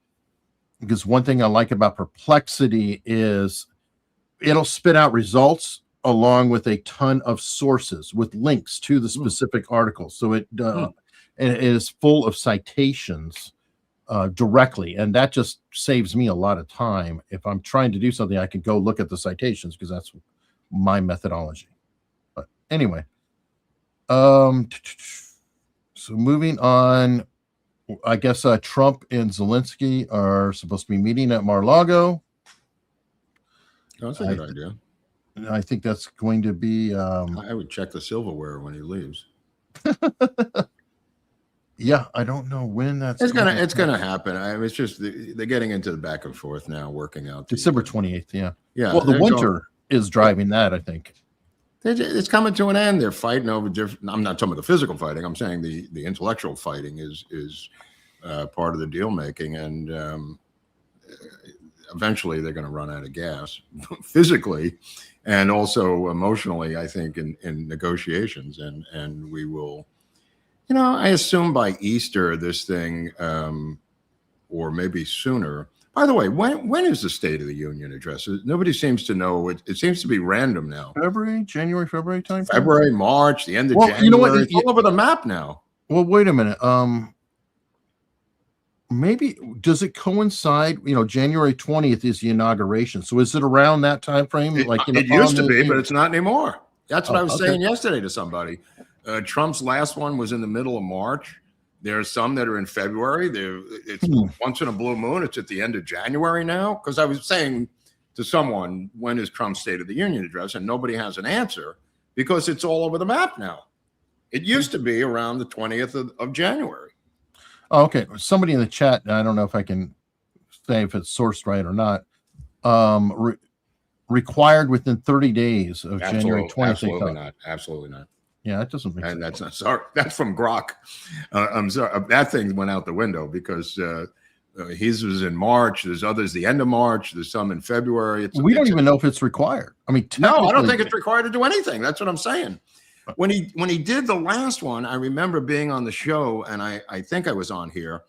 because one thing I like about Perplexity is it'll spit out results along with a ton of sources with links to the specific articles. So it is full of citations directly, and that just saves me a lot of time. If I'm trying to do something, I can go look at the citations because that's my methodology. But anyway, so moving on, I guess Trump and Zelensky are supposed to be meeting at Mar-a-Lago. That's a good idea. I think that's going to be. I would check the silverware when he leaves. Yeah, I don't know when that's. It's gonna happen. It's just they're getting into the back and forth now, working out. December 28th. Yeah. Yeah. Well, the winter is driving that, I think. It's coming to an end. They're fighting over different. I'm not talking about the physical fighting. I'm saying the intellectual fighting is part of the deal making, and eventually they're going to run out of gas, physically, and also emotionally. I think in negotiations, and we will. I assume by Easter this thing, or maybe sooner. By the way, when is the State of the Union address? Nobody seems to know. It seems to be random now. January, February time. February, March, the end of January. You know what? It's all over the map now. Well, wait a minute. Maybe does it coincide? January 20th is the inauguration. So is it around that time frame? It used to be, but it's not anymore. That's what I was saying yesterday to somebody. Trump's last one was in the middle of March. There are some that are in February. It's once in a blue moon. It's at the end of January now. Because I was saying to someone, when is Trump's State of the Union address? And nobody has an answer because it's all over the map now. It used to be around the 20th of January. Oh, okay. Somebody in the chat, I don't know if I can say if it's sourced right or not, required within 30 days of January 20th. Absolutely not. Absolutely not. Yeah, that doesn't make sense. And that's not sorry. That's from Grok. I'm sorry. That thing went out the window because his was in March. There's others the end of March. There's some in February. We don't even know if it's required. I mean, no, I don't think it's required to do anything. That's what I'm saying. When he did the last one, I remember being on the show, and I think I was on here,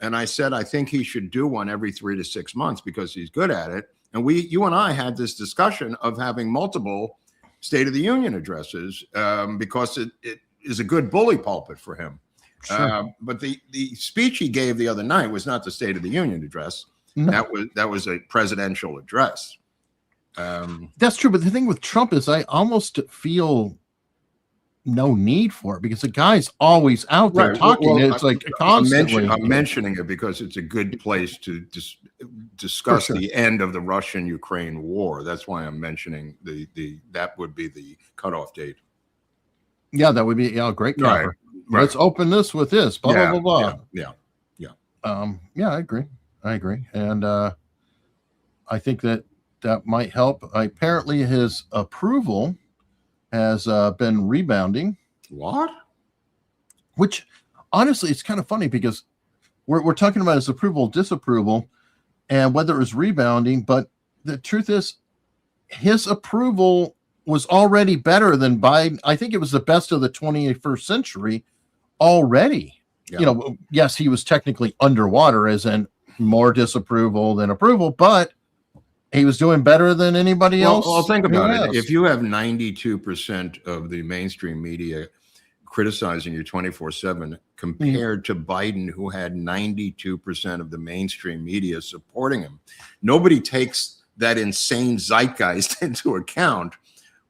and I said I think he should do one every 3 to 6 months because he's good at it. And you and I had this discussion of having multiple State of the Union addresses because it is a good bully pulpit for him. Sure. But the speech he gave the other night was not the State of the Union address. No. That was a presidential address. That's true. But the thing with Trump is I almost feel no need for it because the guy's always out there talking. Well, it's like constantly. I'm mentioning it because it's a good place to discuss the end of the Russian-Ukraine war. That's why I'm mentioning that would be the cutoff date. Yeah, that would be a great cover. Right. Let's open this with this. Blah blah blah. Yeah. I agree, and I think that might help. Apparently, his approval has been rebounding. What? Which, honestly, it's kind of funny because we're talking about his approval, disapproval, and whether it was rebounding. But the truth is, his approval was already better than Biden. I think it was the best of the 21st century already. Yeah. Yes, he was technically underwater, as in more disapproval than approval, but he was doing better than anybody else. Well, think about it. If you have 92% of the mainstream media criticizing you 24/7 compared to Biden, who had 92% of the mainstream media supporting him, nobody takes that insane zeitgeist into account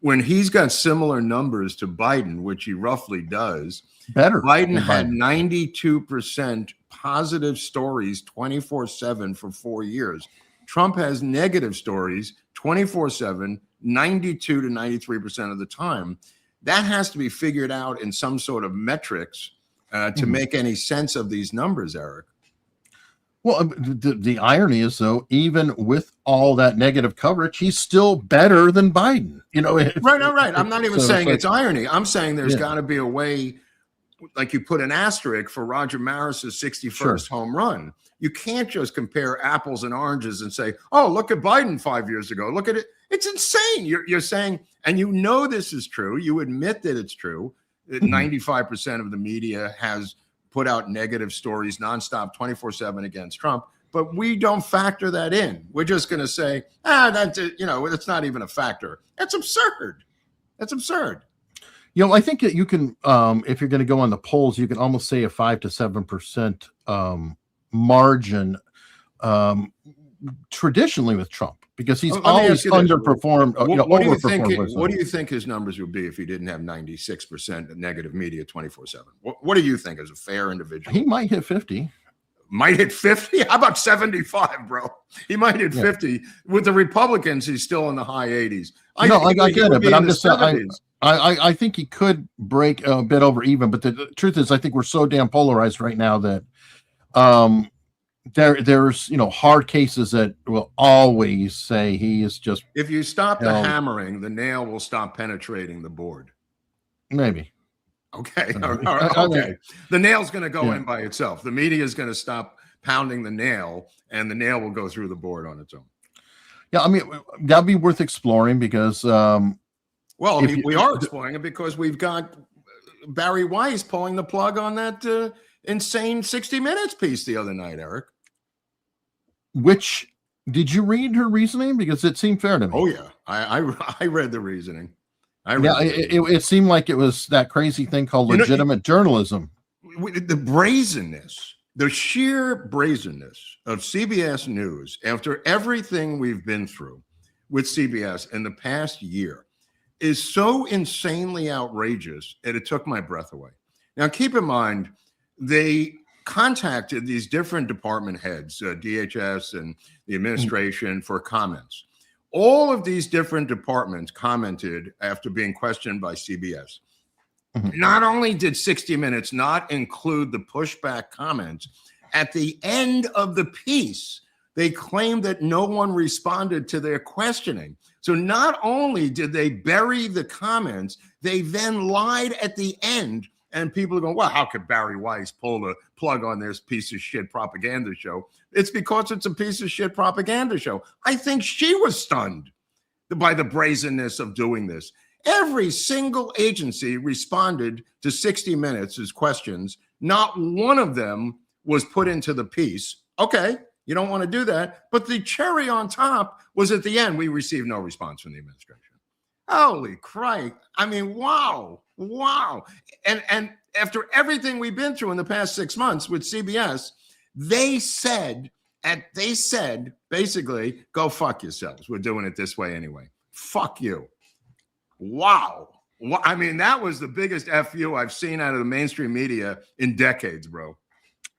when he's got similar numbers to Biden, which he roughly does. Better. Biden had 92% positive stories 24/7 for 4 years. Trump has negative stories 24/7, 92 to 93% of the time. That has to be figured out in some sort of metrics to make any sense of these numbers, Eric. Well, the irony is, though, even with all that negative coverage, he's still better than Biden. Right. I'm not even saying it's irony. I'm saying there's got to be a way, like you put an asterisk for Roger Maris's 61st home run. You can't just compare apples and oranges and say, "Oh, look at Biden 5 years ago. Look at it." It's insane. You're saying, and this is true. You admit that it's true. That 95% of the media has put out negative stories nonstop 24/7 against Trump, but we don't factor that in. We're just going to say, that's it's not even a factor. That's absurd. That's absurd. I think that you can, if you're going to go on the polls, you can almost say a 5 to 7% margin traditionally with Trump, because he's always underperformed. What do you think his numbers would be if he didn't have 96% negative media 24/7? What do you think as a fair individual? He might hit 50. Might hit 50? How about 75, bro? He might hit 50. With the Republicans, he's still in the high 80s. I get it, but I'm just saying, I think he could break a bit over even, but the truth is, I think we're so damn polarized right now that there's hard cases that will always say he is just. If you stop the hammering, the nail will stop penetrating the board. Maybe. Okay. Okay. The nail's going to go in by itself. The media is going to stop pounding the nail, and the nail will go through the board on its own. Yeah, I mean, that'd be worth exploring because. We are exploring it because we've got Barry Weiss pulling the plug on that insane 60 Minutes piece the other night, Eric. Which, did you read her reasoning? Because it seemed fair to me. Oh, yeah. I read the reasoning. It seemed like it was that crazy thing called legitimate journalism. The brazenness, the sheer brazenness of CBS News after everything we've been through with CBS in the past year is so insanely outrageous that it took my breath away. Now, keep in mind, they contacted these different department heads, DHS and the administration, for comments. All of these different departments commented after being questioned by CBS. Not only did 60 Minutes not include the pushback comments, at the end of the piece, they claimed that no one responded to their questioning. So not only did they bury the comments, they then lied at the end. And people are going, well, how could Barry Weiss pull the plug on this piece of shit propaganda show? It's because it's a piece of shit propaganda show. I think she was stunned by the brazenness of doing this. Every single agency responded to 60 Minutes' questions. Not one of them was put into the piece. Okay, you don't want to do that. But the cherry on top was at the end, we received no response from the administration. Holy crap. I mean, wow. And after everything we've been through in the past 6 months with CBS, they said basically, go fuck yourselves. We're doing it this way anyway. Fuck you. Wow. I mean, that was the biggest FU I've seen out of the mainstream media in decades, bro.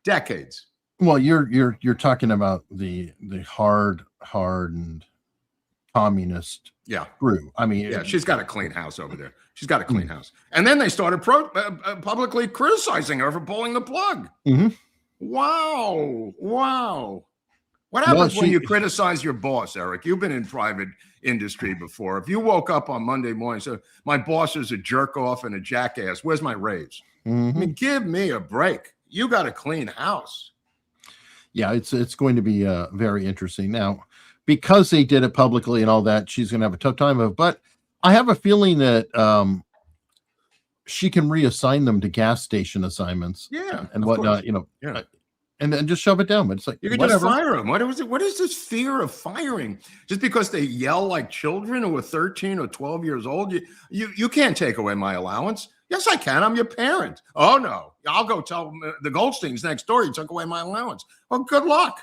Decades. Well, you're talking about the hardened communist crew. I mean, she's got a clean house over there. She's got a clean house. And then they started publicly criticizing her for pulling the plug. Wow. What happens when you criticize your boss, Eric? You've been in private industry before. If you woke up on Monday morning and said, my boss is a jerk off and a jackass, where's my raise? I mean, give me a break. You got a clean house. Yeah, it's going to be very interesting. Now, because they did it publicly and all that, she's going to have a tough time of it. But I have a feeling that she can reassign them to gas station assignments. Yeah, and whatnot. And then just shove it down. But it's like, you can just fire them. What is this fear of firing? Just because they yell like children who are 13 or 12 years old? You can't take away my allowance. Yes, I can. I'm your parent. Oh, no. I'll go tell the Goldsteins next door you took away my allowance. Well, good luck.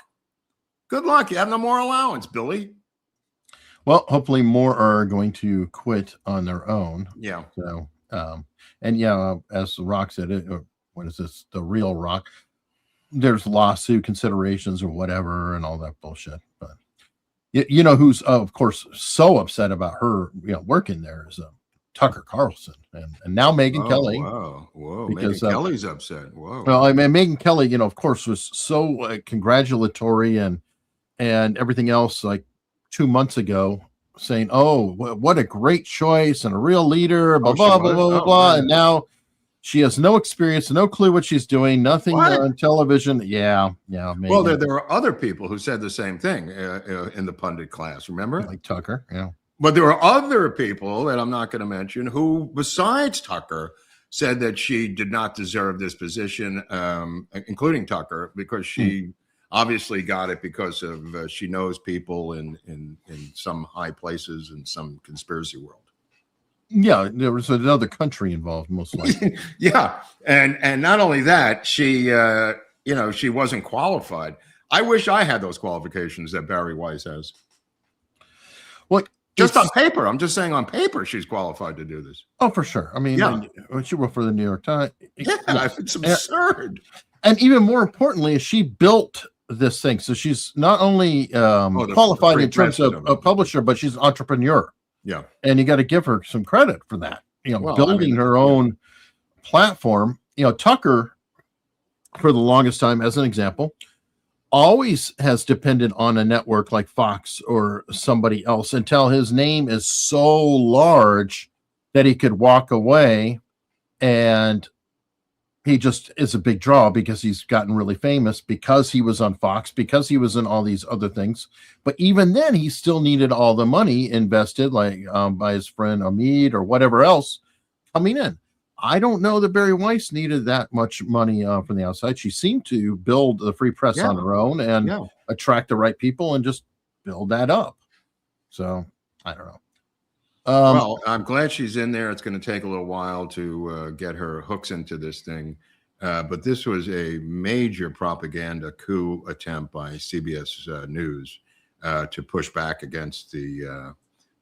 Good luck. You have no more allowance, Billy. Well, hopefully more are going to quit on their own. Yeah. So, as the Rock said, what is this? The real Rock. There's lawsuit considerations or whatever and all that bullshit. But you know who's of course so upset about her working there is Tucker Carlson and now Megyn Kelly. Whoa. Because Megyn Kelly's upset. Whoa. Well, I mean, Megyn Kelly, of course, was so congratulatory and everything else like 2 months ago, saying, "Oh, what a great choice and a real leader." Blah blah blah blah blah. And now she has no experience, no clue what she's doing, nothing on television. Yeah. Maybe. Well, there are other people who said the same thing in the pundit class. Remember, like Tucker. Yeah. But there are other people that I'm not going to mention who, besides Tucker, said that she did not deserve this position, including Tucker, because she obviously got it because of she knows people in some high places in some conspiracy world. Yeah, there was another country involved, most likely. Yeah, and not only that, she she wasn't qualified. I wish I had those qualifications that Barry Weiss has. Well, just on paper, I'm just saying on paper she's qualified to do this. Oh, for sure. I mean, she worked for the New York Times. Yeah, it's absurd. And even more importantly, she built this thing. So she's not only qualified in terms of a publisher, but she's an entrepreneur. Yeah. And you got to give her some credit for that. Building her own platform. Tucker, for the longest time, as an example, always has depended on a network like Fox or somebody else until his name is so large that he could walk away, and he just is a big draw because he's gotten really famous because he was on Fox, because he was in all these other things. But even then, he still needed all the money invested, like by his friend Omid or whatever else coming in. I don't know that Barry Weiss needed that much money from the outside. She seemed to build the free press on her own and attract the right people and just build that up. So I don't know. Well, I'm glad she's in there. It's going to take a little while to get her hooks into this thing. But this was a major propaganda coup attempt by CBS News to push back against the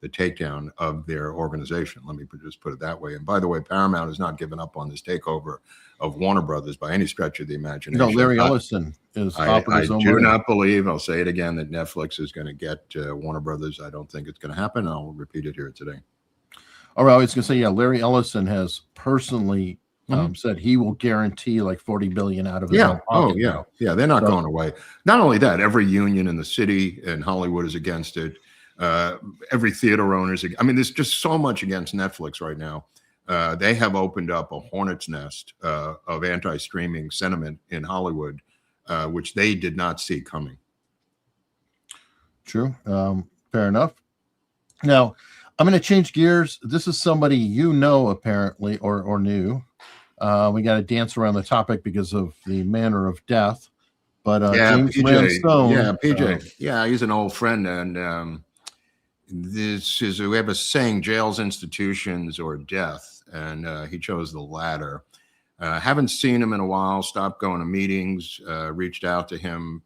takedown of their organization. Let me just put it that way. And by the way, Paramount has not given up on this takeover of Warner Brothers by any stretch of the imagination. No, Larry Ellison is I do not believe, I'll say it again, that Netflix is going to get Warner Brothers. I don't think it's going to happen. I'll repeat it here today. All right, I was going to say, Larry Ellison has personally said he will guarantee like $40 billion out of his own pocket. Yeah, they're not going away. Not only that, every union in the city and Hollywood is against it. Every theater owner I mean, there's just so much against Netflix right now. They have opened up a hornet's nest of anti-streaming sentiment in Hollywood, which they did not see coming. True. Fair enough. Now, I'm going to change gears. This is somebody apparently, or knew. We got to dance around the topic because of the manner of death. But James PJ. PJ. He's an old friend, and this is, we have a saying, jails, institutions, or death, and he chose the latter. Haven't seen him in a while, stopped going to meetings, reached out to him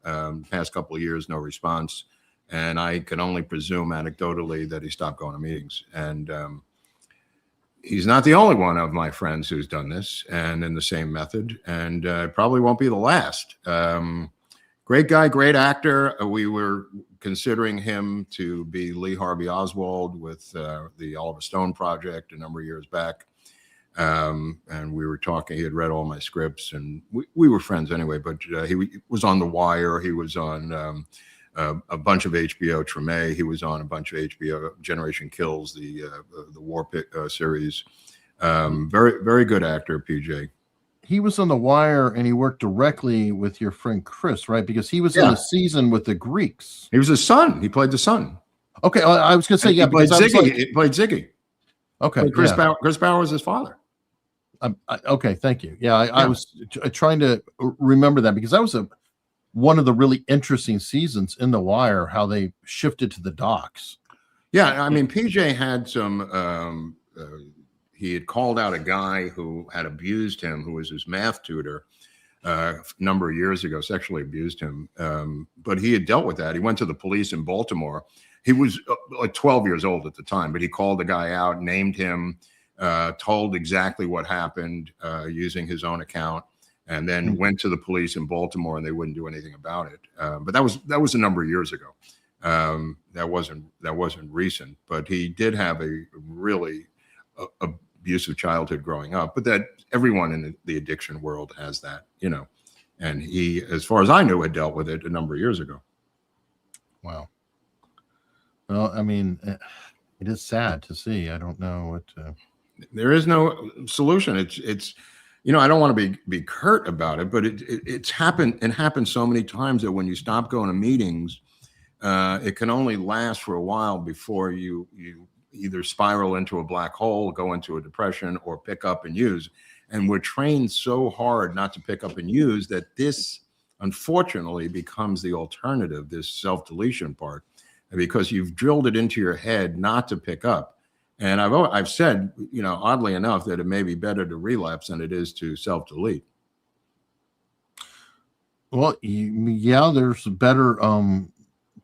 past couple of years, no response. And I can only presume anecdotally that he stopped going to meetings. And he's not the only one of my friends who's done this and in the same method, and probably won't be the last. Great guy, great actor. We were considering him to be Lee Harvey Oswald with the Oliver Stone project a number of years back. And we were talking, he had read all my scripts, and we were friends anyway, but he was on The Wire. He was on a bunch of HBO Treme. He was on a bunch of HBO Generation Kills, the War series. Very, very good actor, PJ. He was on The Wire, and he worked directly with your friend Chris, right? Because he was in a season with the Greeks. He was his son. He played the son. Okay, I was going to say, he played Ziggy. He played Ziggy. Okay, Chris Bauer was his father. Okay, thank you. I was trying to remember that because that was one of the really interesting seasons in The Wire, how they shifted to the docks. Yeah, I mean, PJ had some, he had called out a guy who had abused him, who was his math tutor a number of years ago, sexually abused him. But he had dealt with that. He went to the police in Baltimore. He was like 12 years old at the time, but he called the guy out, named him, told exactly what happened using his own account, and then went to the police in Baltimore, and they wouldn't do anything about it. But that was a number of years ago. That wasn't recent, but he did have a really abusive childhood growing up. But that everyone in the addiction world has that, And he, as far as I knew, had dealt with it a number of years ago. Wow. Well, I mean, it is sad to see. I don't know what. There is no solution. It's. I don't want to be curt about it, but it's happened and happened so many times that when you stop going to meetings, it can only last for a while before you either spiral into a black hole, go into a depression, or pick up and use. And we're trained so hard not to pick up and use that this, unfortunately, becomes the alternative, this self-deletion part, because you've drilled it into your head not to pick up. And I've said, oddly enough, that it may be better to relapse than it is to self-delete. Well, yeah, there's a better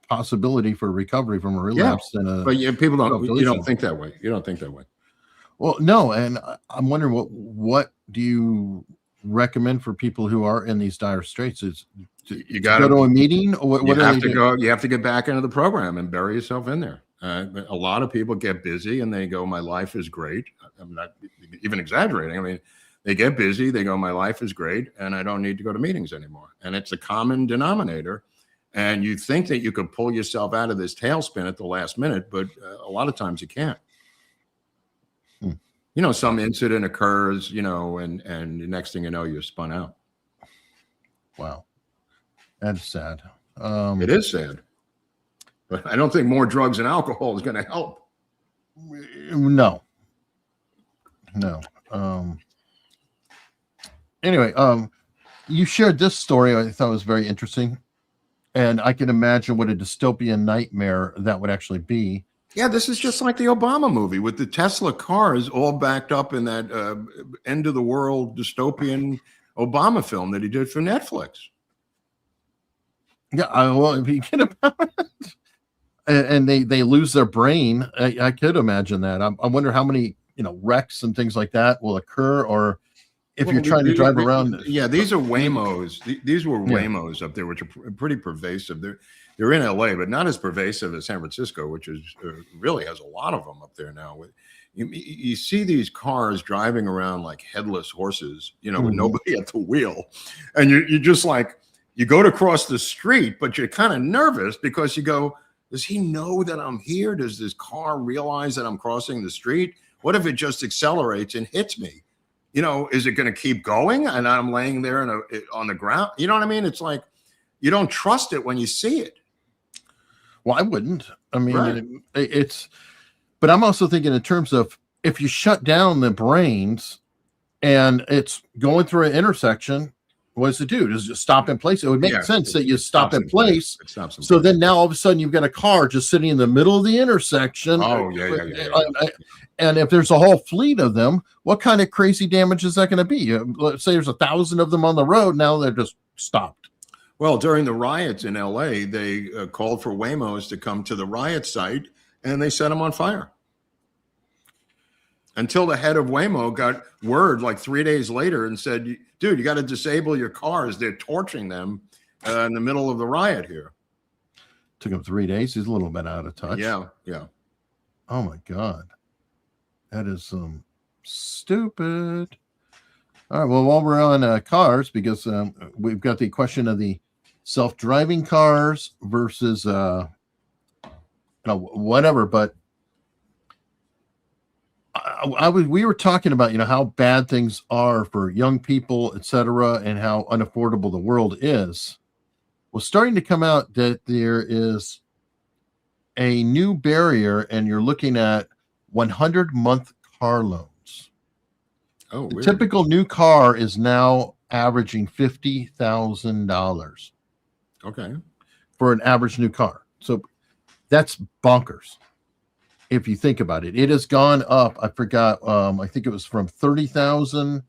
possibility for recovery from a relapse than a. But people don't. You don't think that way. You don't think that way. Well, no, and I'm wondering what do you recommend for people who are in these dire straits? Is you got to go to a meeting, or what? You have to go. You have to get back into the program and bury yourself in there. A lot of people get busy and they go, "My life is great." I'm not even exaggerating. I mean, they get busy. They go, "My life is great, and I don't need to go to meetings anymore." And it's a common denominator. And you think that you could pull yourself out of this tailspin at the last minute, but a lot of times you can't. Some incident occurs, and the next thing you know, you're spun out. Wow. That's sad. It is sad. But I don't think more drugs and alcohol is going to help. No. Anyway, you shared this story I thought was very interesting. And I can imagine what a dystopian nightmare that would actually be. Yeah, this is just like the Obama movie with the Tesla cars all backed up in that end of the world dystopian Obama film that he did for Netflix. Yeah, well, if you can imagine, and they lose their brain, I could imagine that. I wonder how many wrecks and things like that will occur, or if you're trying to drive around. Yeah, these are Waymos. These were Waymos up there, which are pretty pervasive. They're in LA, but not as pervasive as San Francisco, which is really has a lot of them up there now. You see these cars driving around like headless horses, with nobody at the wheel, and you just like you go to cross the street, but you're kind of nervous because you go, does he know that I'm here? Does this car realize that I'm crossing the street? What if it just accelerates and hits me? Is it going to keep going and I'm laying there on the ground? You know what I mean? It's like you don't trust it when you see it. Well, I wouldn't. I mean, right. But I'm also thinking in terms of if you shut down the brains and it's going through an intersection, what does it do? Does it stop in place? It would make sense that you stop in place. So then now all of a sudden you've got a car just sitting in the middle of the intersection. Oh, yeah. And if there's a whole fleet of them, what kind of crazy damage is that going to be? Let's say there's 1,000 of them on the road. Now they're just stopped. Well, during the riots in LA, they called for Waymos to come to the riot site and they set them on fire. Until the head of Waymo got word like 3 days later and said, dude, you got to disable your cars. They're torching them in the middle of the riot here. Took him 3 days. He's a little bit out of touch. Yeah. Oh, my God. That is stupid. All right. Well, while we're on cars, because we've got the question of the self-driving cars versus whatever. But we were talking about how bad things are for young people, etc., and how unaffordable the world is. Well, starting to come out that there is a new barrier, and you're looking at 100-month car loans. Oh, the typical new car is now averaging $50,000. Okay. For an average new car. So that's bonkers. If you think about it, it has gone up. I forgot. I think it was from 30,000.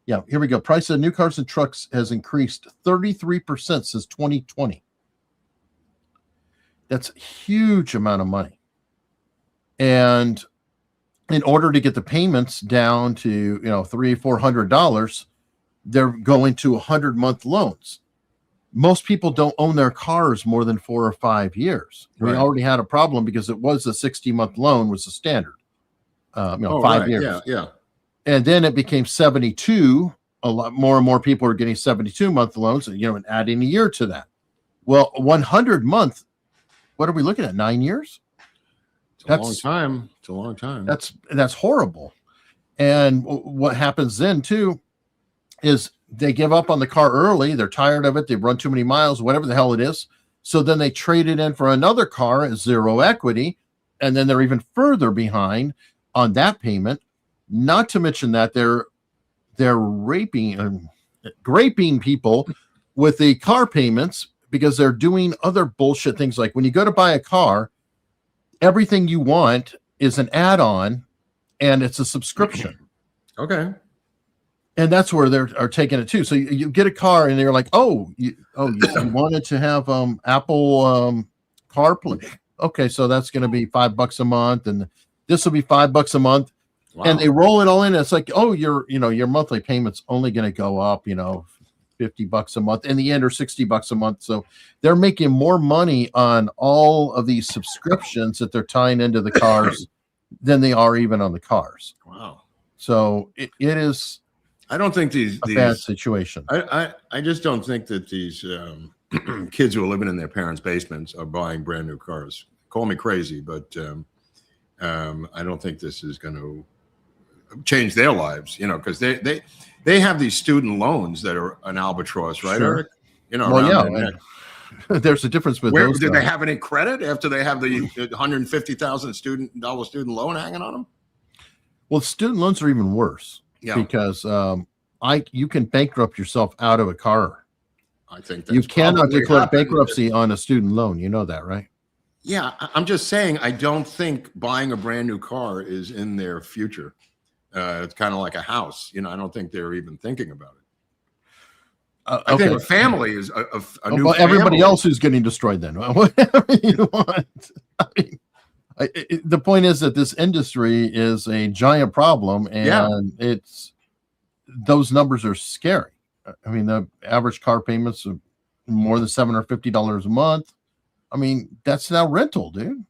Yeah, here we go. Price of new cars and trucks has increased 33% since 2020. That's a huge amount of money. And in order to get the payments down to $300-400, they're going to 100-month loans. Most people don't own their cars more than 4 or 5 years. Right. We already had a problem because it was a 60-month loan was the standard. 5 years. Yeah. And then it became 72. A lot more and more people are getting 72-month loans, and adding a year to that. Well, 100-month, what are we looking at? 9 years? It's a long time. That's horrible. And what happens then too is they give up on the car early. They're tired of it. They've run too many miles, whatever the hell it is. So then they trade it in for another car at zero equity. and then they're even further behind on that payment. Not to mention that they're graping people with the car payments because they're doing other bullshit things. Like when you go to buy a car, everything you want is an add-on and it's a subscription. Okay. And that's where they're taking it too. So you get a car and they're like, you wanted to have Apple CarPlay. Okay, so that's going to be $5 a month, and this will be $5 a month. Wow. And they roll it all in. It's like, your monthly payment's only going to go up, $50 a month in the end, or $60 a month. So they're making more money on all of these subscriptions that they're tying into the cars than they are even on the cars. Wow. So it is. I don't think these bad situation. I just don't think that these kids who are living in their parents' basements are buying brand new cars. Call me crazy, but I don't think this is going to change their lives, because they have these student loans that are an albatross, right, sure. Eric? There's a difference with Where, those. Did they have any credit after they have the $150,000 student loan hanging on them? Well, student loans are even worse. Yeah. Because you can bankrupt yourself out of a car. I think that's you cannot declare bankruptcy on a student loan. You know that, right? Yeah, I'm just saying I don't think buying a brand new car is in their future. It's kind of like a house. I don't think they're even thinking about it. I think a family is a new. Well, everybody else who's getting destroyed then. Whatever you want. I mean, the point is that this industry is a giant problem, and those numbers are scary. I mean, the average car payments are more than $750 a month. I mean, that's now rental, dude.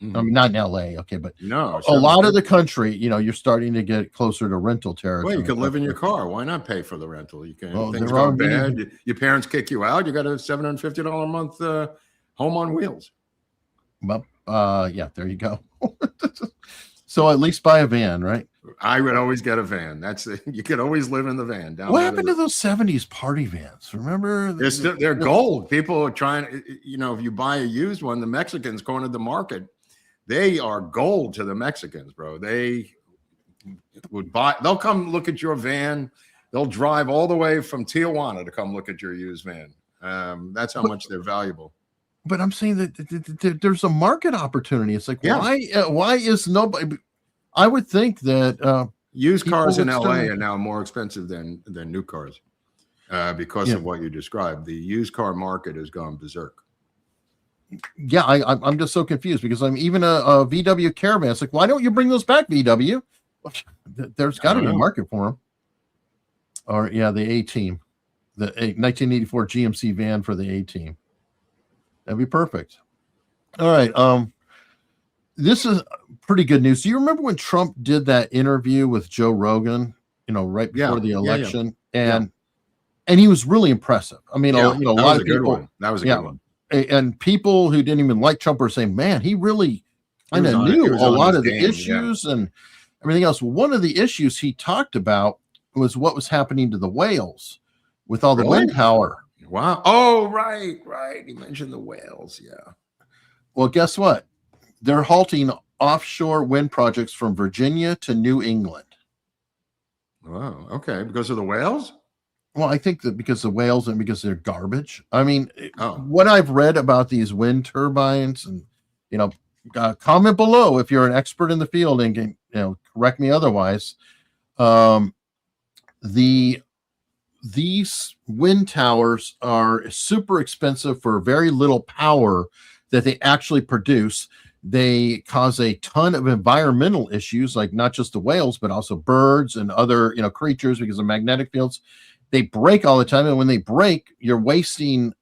Mm-hmm. I mean, not in LA, okay, but no, a lot of the country, you're starting to get closer to rental territory. Well, you can live in your car. Why not pay for the rental? You can. Well, things go bad. Your parents kick you out. You got a $750 a month home on wheels. Well, there you go. So at least buy a van, right? I would always get a van. You could always live in the van. What happened to those 70s party vans? Remember? They're gold. People are trying, if you buy a used one, the Mexicans cornered the market. They are gold to the Mexicans, bro. They they'll come look at your van. They'll drive all the way from Tijuana to come look at your used van. That's how much they're valuable. But I'm saying that there's a market opportunity. It's like, why is nobody? I would think that used cars in LA are now more expensive than new cars because of what you described. The used car market has gone berserk. Yeah, I'm just so confused because I'm even a VW Caravan. It's like, why don't you bring those back, VW? There's got to be a market for them. Or the A-Team, the 1984 GMC van for the A-Team. That'd be perfect. All right. This is pretty good news. Do you remember when Trump did that interview with Joe Rogan, right before the election? And he was really impressive. I mean, a lot of people. That was a good one. And people who didn't even like Trump were saying, man, he really kind of knew a lot of the issues and everything else. One of the issues he talked about was what was happening to the whales with all the wind power. Wow. Oh, right. He mentioned the whales. Yeah. Well, guess what? They're halting offshore wind projects from Virginia to New England. Wow. Okay. Because of the whales? Well, I think that because the whales and because they're garbage. I mean, what I've read about these wind turbines and, comment below if you're an expert in the field and can, correct me otherwise. These wind towers are super expensive for very little power that they actually produce. They cause a ton of environmental issues, like not just the whales, but also birds and other, creatures because of magnetic fields. They break all the time. And when they break, you're wasting,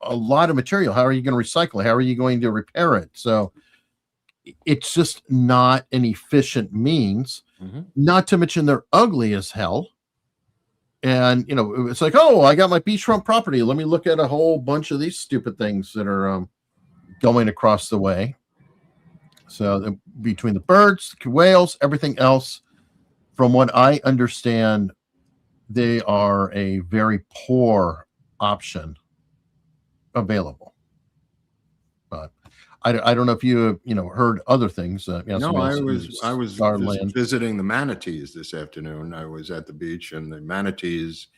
a lot of material. How are you going to recycle it? How are you going to repair it? So it's just not an efficient means, not to mention they're ugly as hell. And, it's like, I got my beachfront property. Let me look at a whole bunch of these stupid things that are going across the way. So between the birds, the whales, everything else, from what I understand, they are a very poor option available. But I don't know if you heard other things. No, somebody I else was I was Starland. visiting the manatees this afternoon. I was at the beach, and the manatees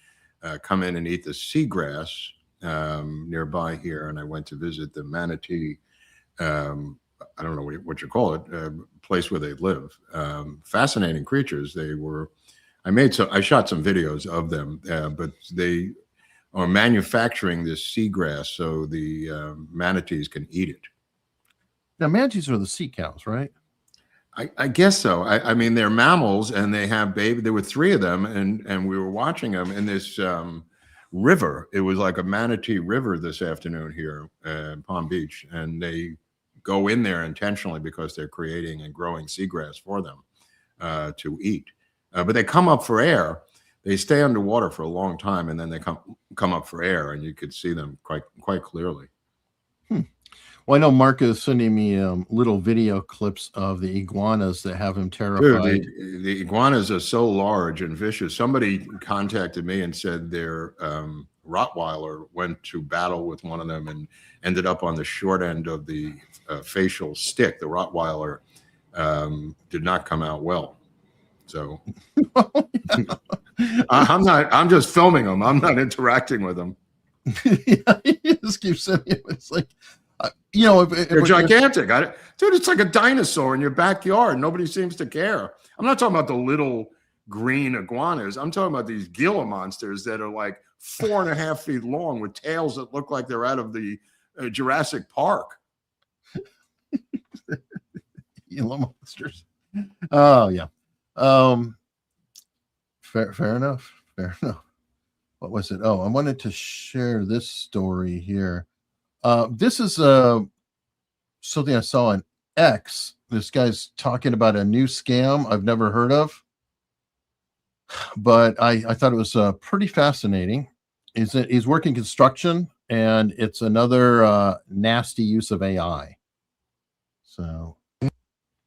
come in and eat the seagrass nearby here, and I went to visit the manatee. I don't know what you call it, place where they live. Fascinating creatures. They were. I shot some videos of them, but they are manufacturing this seagrass so the manatees can eat it. Now, manatees are the sea cows, right? I guess so. I mean, they're mammals, and they have baby. There were 3 of them, and we were watching them in this river. It was like a manatee river this afternoon here in Palm Beach, and they go in there intentionally because they're creating and growing seagrass for them to eat. But they come up for air. They stay underwater for a long time, and then they come up for air, and you could see them quite clearly. Well, I know Mark is sending me little video clips of the iguanas that have him terrified. Dude, the iguanas are so large and vicious. Somebody contacted me and said their Rottweiler went to battle with one of them and ended up on the short end of the facial stick. The Rottweiler did not come out well. So I'm just filming them. I'm not interacting with them. Yeah, he just keeps sending it. It's like, if they're gigantic. Dude, it's like a dinosaur in your backyard. Nobody seems to care. I'm not talking about the little green iguanas. I'm talking about these Gila monsters that are like 4.5 feet long with tails that look like they're out of the Jurassic Park. Gila monsters. Oh yeah. Fair enough. Fair enough. What was it? Oh, I wanted to share this story here. This is something I saw on X. This guy's talking about a new scam I've never heard of, but I thought it was pretty fascinating. He's working construction, and it's another nasty use of AI. So,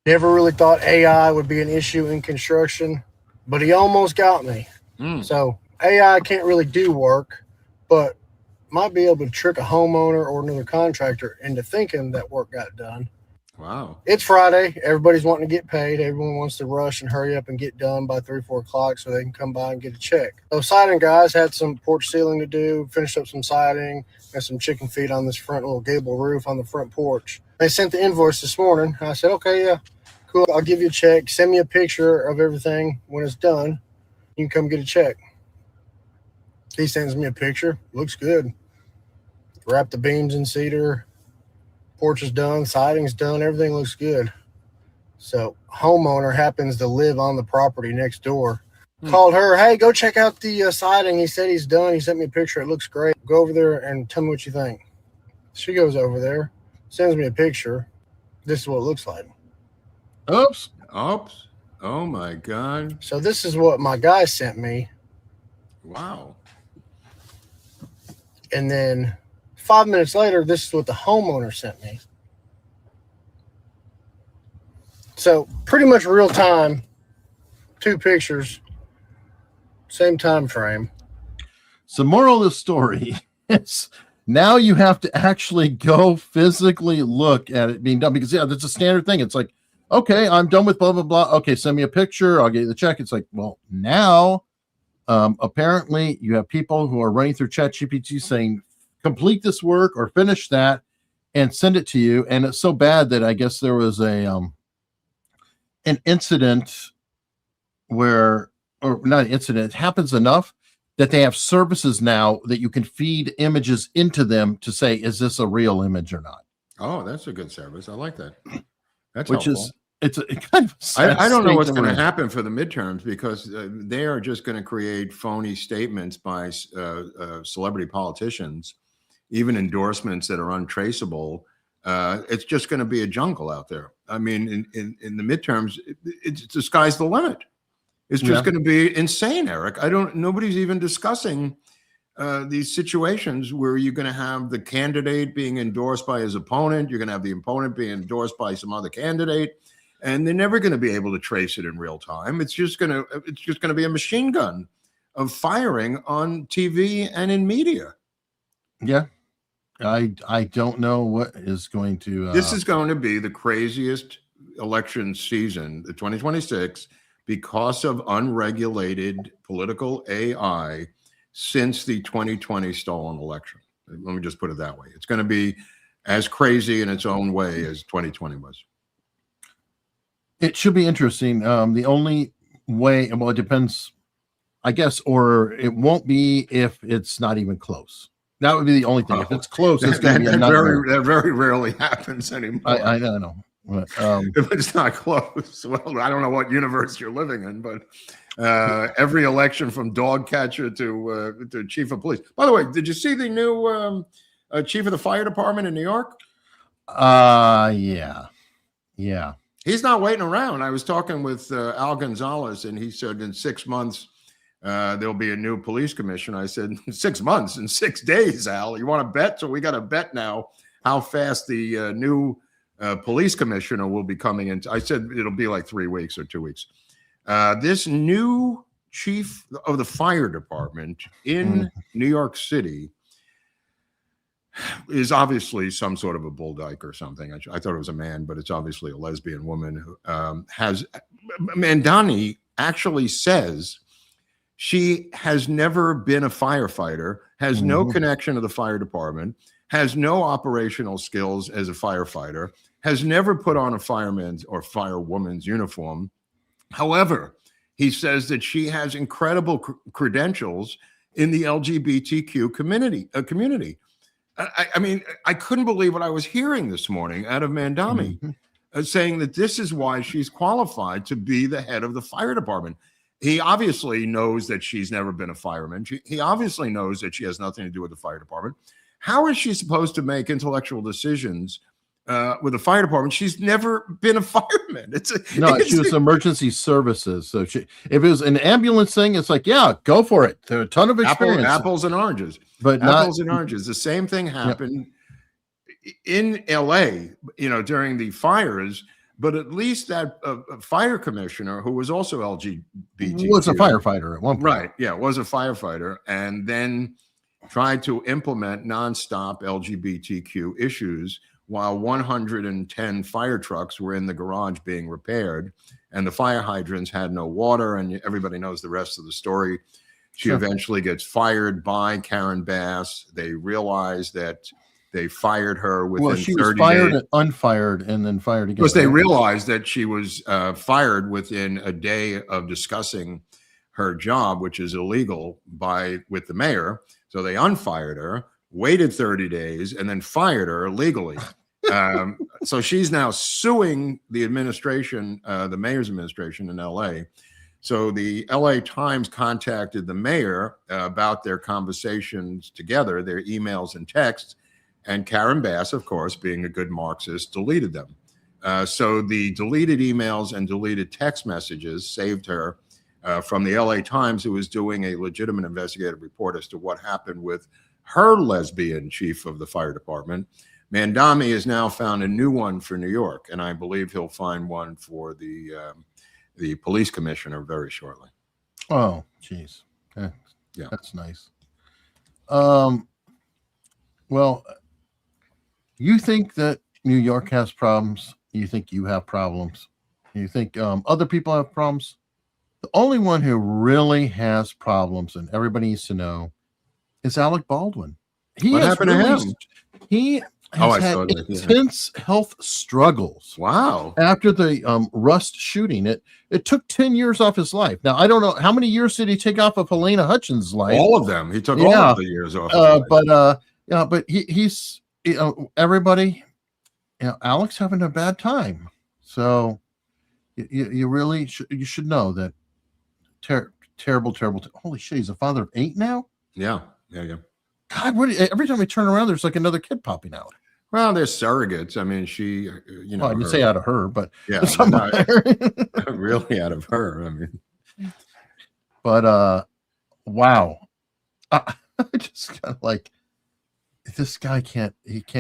never really thought AI would be an issue in construction, but he almost got me. So AI can't really do work, but might be able to trick a homeowner or another contractor into thinking that work got done. Wow. It's Friday. Everybody's wanting to get paid. Everyone wants to rush and hurry up and get done by 3 or 4 o'clock so they can come by and get a check. So siding guys had some porch sealing to do, finished up some siding, and some chicken feed on this front little gable roof on the front porch. They sent the invoice this morning. I said, okay, yeah, cool. I'll give you a check. Send me a picture of everything when it's done. You can come get a check. He sends me a picture. Looks good. Wrap the beams in cedar. Porch is done. Siding's done. Everything looks good. So homeowner happens to live on the property next door. Called her. Hey, go check out the siding. He said he's done. He sent me a picture. It looks great. Go over there and tell me what you think. She goes over there, sends me a picture. This is what it looks like. Oops. Oh my God. So this is what my guy sent me. Wow. And then 5 minutes later, this is what the homeowner sent me. So pretty much real time, 2 pictures, same time frame. So moral of the story is now you have to actually go physically look at it being done, because that's a standard thing. It's like, okay, I'm done with blah, blah, blah. Okay, send me a picture. I'll get you the check. It's like, well, now apparently you have people who are running through ChatGPT saying, complete this work or finish that and send it to you. And it's so bad that I guess there was an incident where, or not an incident, it happens enough that they have services now that you can feed images into them to say, is this a real image or not? Oh, that's a good service. I like that. That's Which helpful. is, it's a kind of I don't know what's going to happen for the midterms, because they are just going to create phony statements by celebrity politicians, even endorsements that are untraceable. It's just going to be a jungle out there. I mean, in the midterms, it's the sky's the limit. It's just going to be insane, Eric. Nobody's even discussing these situations where you're going to have the candidate being endorsed by his opponent. You're going to have the opponent being endorsed by some other candidate, and they're never going to be able to trace it in real time. It's just going to be a machine gun of firing on TV and in media. Yeah. I don't know what is going to. This is going to be the craziest election season, the 2026, because of unregulated political AI since the 2020 stolen election. Let me just put it that way. It's going to be as crazy in its own way as 2020 was. It should be interesting. The only way, well, it depends, I guess, or it won't be if it's not even close. That would be the only thing. If it's close, it's going to be a nightmare. That very rarely happens anymore. I don't know. But, if it's not close, well, I don't know what universe you're living in, but every election from dog catcher to chief of police. By the way, did you see the new chief of the fire department in New York? Yeah. He's not waiting around. I was talking with Al Gonzalez, and he said in 6 months there'll be a new police commissioner. I said 6 months, in 6 days, Al. You want to bet? So we got to bet now how fast the new police commissioner will be coming in. I said it'll be like 3 weeks or 2 weeks. This new chief of the fire department in New York City is obviously some sort of a bull dyke or something. I thought it was a man, but it's obviously a lesbian woman who has. Mandani actually says she has never been a firefighter, has no connection to the fire department, has no operational skills as a firefighter, has never put on a fireman's or firewoman's uniform. However, he says that she has incredible credentials in the LGBTQ community. I mean, I couldn't believe what I was hearing this morning out of Mandami, saying that this is why she's qualified to be the head of the fire department. He obviously knows that she's never been a fireman. He obviously knows that she has nothing to do with the fire department. How is she supposed to make intellectual decisions with the fire department? She's never been a fireman. She was emergency services. So if it was an ambulance thing, it's like, yeah, go for it. There are a ton of experience. Apples and oranges. But apples and oranges. The same thing happened in LA, during the fires. But at least that fire commissioner, who was also LGBT, was a firefighter at one point. Right. Yeah, was a firefighter, and then tried to implement nonstop LGBTQ issues while 110 fire trucks were in the garage being repaired, and the fire hydrants had no water, and everybody knows the rest of the story. She eventually gets fired by Karen Bass. They realize that they fired her within 30 days. Well, she was fired and unfired and then fired again. Because they realized that she was fired within a day of discussing her job, which is illegal with the mayor. So they unfired her, waited 30 days, and then fired her legally. So she's now suing the administration, the mayor's administration in LA. So the LA Times contacted the mayor about their conversations together, their emails and texts, and Karen Bass, of course, being a good Marxist, deleted them. So the deleted emails and deleted text messages saved her from the LA Times, who was doing a legitimate investigative report as to what happened with her lesbian chief of the fire department. Mandami has now found a new one for New York, and I believe he'll find one for the police commissioner very shortly. Oh, geez. Yeah, that's nice. Well, you think that New York has problems? You think you have problems? You think other people have problems? The only one who really has problems, and everybody needs to know, is Alec Baldwin. What happened to him? He has had intense health struggles. Wow. After the Rust shooting, it took 10 years off his life. Now, I don't know, how many years did he take off of Helena Hutchins' life? All of them. He took all of the years off. But he's, everybody, Alex having a bad time. So you really should know that terrible. Holy shit, he's a father of 8 now? Yeah. God, every time we turn around, there's like another kid popping out. Well, there's surrogates. I mean, she, I didn't say out of her, but yeah, really out of her. I mean, but wow, I just kind of like, this guy can't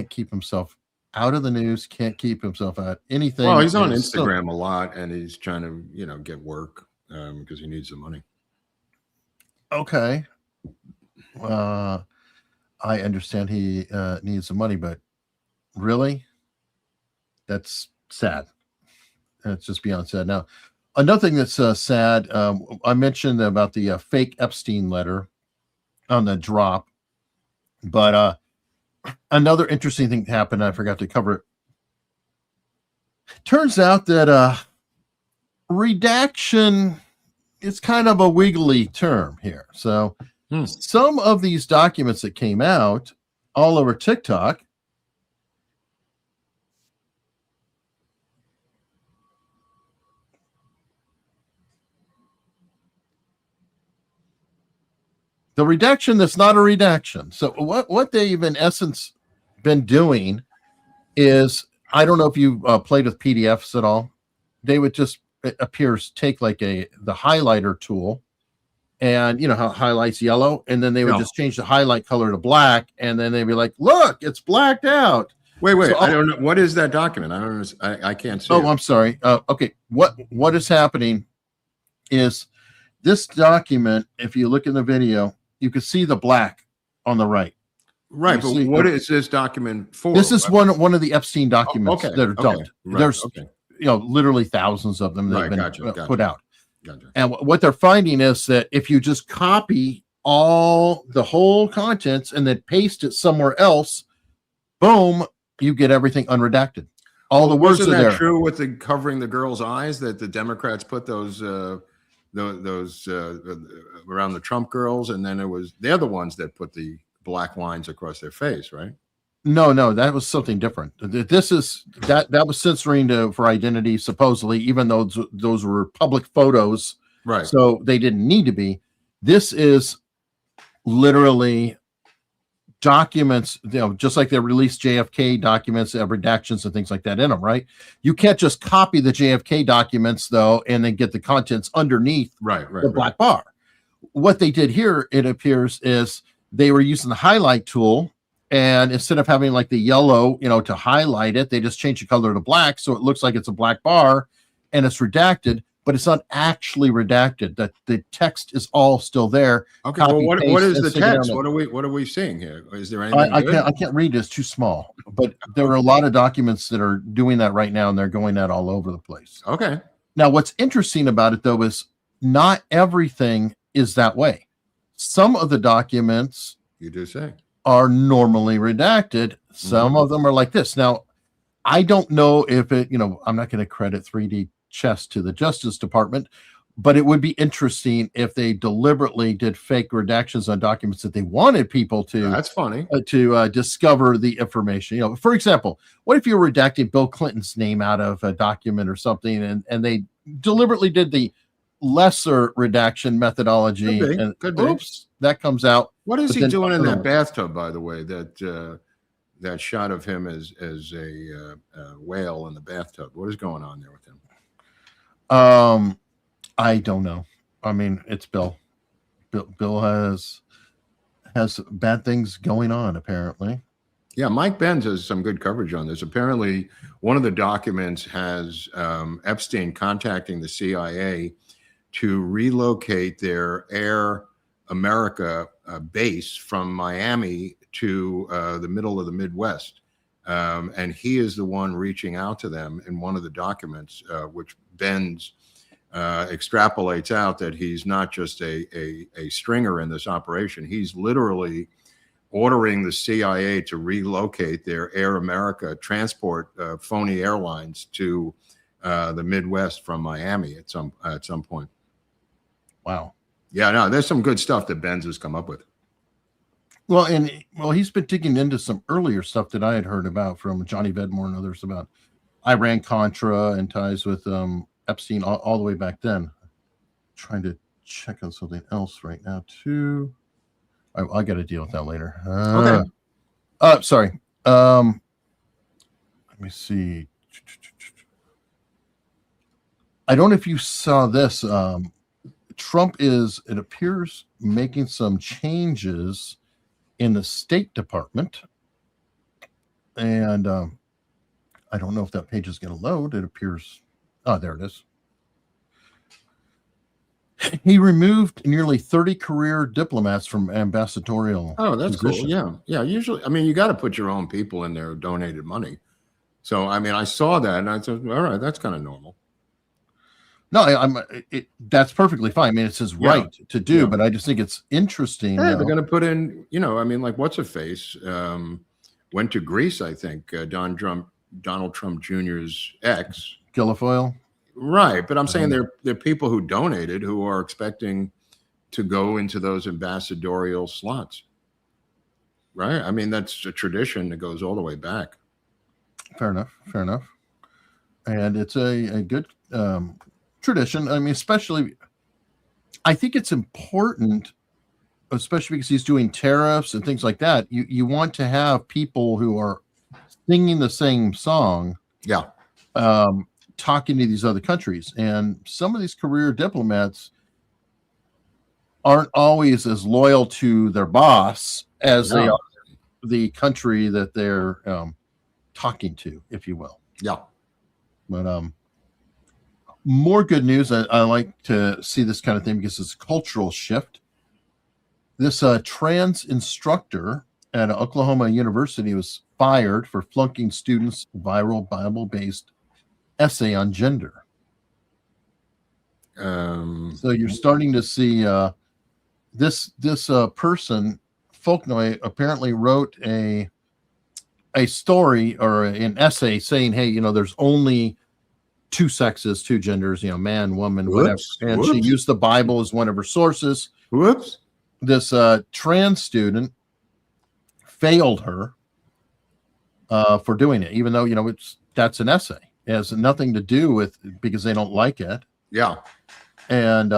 keep himself out of the news, can't keep himself out anything. Well, he's on Instagram a lot, and he's trying to get work because he needs the money. Okay. I understand he needs the money, but really, that's sad. It's just beyond sad. Now, another thing that's sad, I mentioned about the fake Epstein letter on the drop, but another interesting thing happened. I forgot to cover it. Turns out that redaction is kind of a wiggly term here. So some of these documents that came out all over TikTok, the redaction that's not a redaction. So what they've in essence been doing is, I don't know if you played with PDFs at all. They would just, it appears, take like the highlighter tool, and you know how it highlights yellow, and then they would just change the highlight color to black, and then they'd be like, look, it's blacked out. Wait, So, I don't know. What is that document? I don't know. I can't see. I'm sorry. Okay. What is happening is this document, if you look in the video, you can see the black on the right. Right, but what is this document for? This is one of the Epstein documents that are dumped. Right, There's literally thousands of them that have been put out. Gotcha. And what they're finding is that if you just copy the whole contents and then paste it somewhere else, boom, you get everything unredacted. All the words are there. Wasn't that true with the covering the girls' eyes, that the Democrats put those around the Trump girls, and then they're the ones that put the black lines across their face, right? No, that was something different. This is that was censoring for identity, supposedly, even though those were public photos, right? So they didn't need to be. This is literally documents, just like they released JFK documents, that have redactions and things like that in them, right? You can't just copy the JFK documents though, and then get the contents underneath the black bar. What they did here, it appears, is they were using the highlight tool, and instead of having like the yellow, to highlight it, they just changed the color to black, so it looks like it's a black bar, and it's redacted, but it's not actually redacted. That the text is all still there. Okay, well, what is the text? What are we seeing here? Is there anything? I can't read it. It's too small. But there are a lot of documents that are doing that right now, and they're going that all over the place. Okay. Now, what's interesting about it though is not everything is that way. Some of the documents, you do say, are normally redacted. Some of them are like this. Now, I don't know if it, I'm not going to credit 3D chess to the Justice Department, but it would be interesting if they deliberately did fake redactions on documents that they wanted people to. That's funny. To discover the information. For example, what if you were redacting Bill Clinton's name out of a document or something, and they deliberately did the lesser redaction methodology, and oops, that comes out. What is he doing in that bathtub, by the way? That shot of him as a whale in the bathtub. What is going on there with him? I don't know. I mean, it's Bill. Bill has bad things going on, apparently. Yeah, Mike Benz has some good coverage on this. Apparently, one of the documents has Epstein contacting the CIA to relocate their Air America base from Miami to the middle of the Midwest. And he is the one reaching out to them in one of the documents, which Benz extrapolates out that he's not just a stringer in this operation. He's literally ordering the CIA to relocate their Air America transport phony airlines to the Midwest from Miami at some point. Wow. Yeah, no, there's some good stuff that Benz has come up with. Well, he's been digging into some earlier stuff that I had heard about from Johnny Vedmore and others about Iran-Contra and ties with Epstein all the way back then. Trying to check on something else right now too. I got to deal with that later. Okay. Sorry. Let me see. I don't know if you saw this. Trump is, it appears, making some changes in the State Department. And I don't know if that page is going to load. It appears, there it is. He removed nearly 30 career diplomats from ambassadorial Oh, that's positions. cool. Yeah. Yeah. Usually, I mean, you got to put your own people in there who donated money. So, I mean, I saw that and I thought, all right, that's kind of normal. No, that's perfectly fine. I mean, it's his Yeah. right to do, Yeah. but I just think it's interesting. Yeah, they're going to put in, I mean, like what's her face went to Greece, I think, Donald Trump Jr.'s ex. Guilfoyle. Right. But I'm saying they're people who donated who are expecting to go into those ambassadorial slots. Right. I mean, that's a tradition that goes all the way back. Fair enough. And it's a good tradition. I mean, especially, I think it's important, especially because he's doing tariffs and things like that. You want to have people who are singing the same song. Yeah. Talking to these other countries, and some of these career diplomats aren't always as loyal to their boss as they are the country that they're talking to, if you will. Yeah. But more good news. I like to see this kind of thing because it's a cultural shift. This trans instructor at Oklahoma University was fired for flunking students' viral Bible-based essay on gender. So you're starting to see this person, Folknoy, apparently wrote a story or an essay saying, hey, there's only two sexes, two genders, man, woman, whatever. And she used the Bible as one of her sources. Whoops. This trans student failed her for doing it, even though, that's an essay. It has nothing to do with because they don't like it. Yeah. And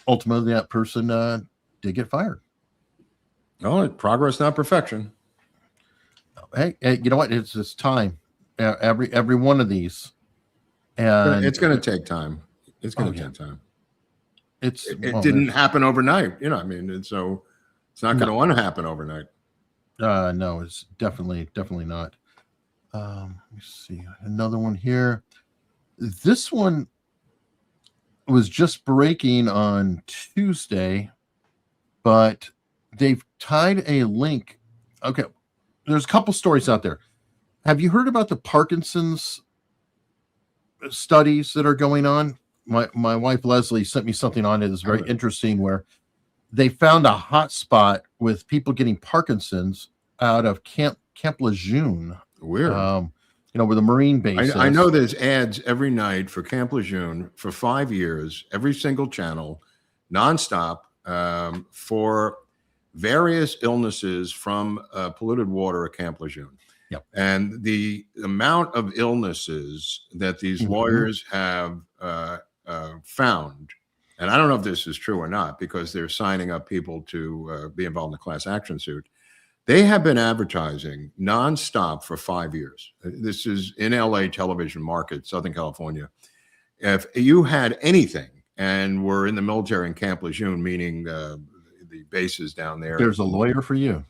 ultimately that person did get fired. Oh, progress, not perfection. Hey, you know what? It's time. Every one of these. And it's going to take time. It's going to take time. It didn't happen overnight. I mean, so it's not going to want to happen overnight. No, it's definitely not. Let me see another one here. This one was just breaking on Tuesday, but they've tied a link. Okay, there's a couple stories out there. Have you heard about the Parkinson's studies that are going on? My wife Leslie sent me something on it. It's very interesting where they found a hot spot with people getting Parkinson's out of Camp Lejeune. Weird. Where the Marine base is. I know there's ads every night for Camp Lejeune for 5 years, every single channel, nonstop, for various illnesses from polluted water at Camp Lejeune. Yep. And the amount of illnesses that these lawyers have found, and I don't know if this is true or not, because they're signing up people to be involved in the class action suit. They have been advertising nonstop for 5 years. This is in LA television market, Southern California. If you had anything and were in the military in Camp Lejeune, meaning the bases down there. There's a lawyer for you.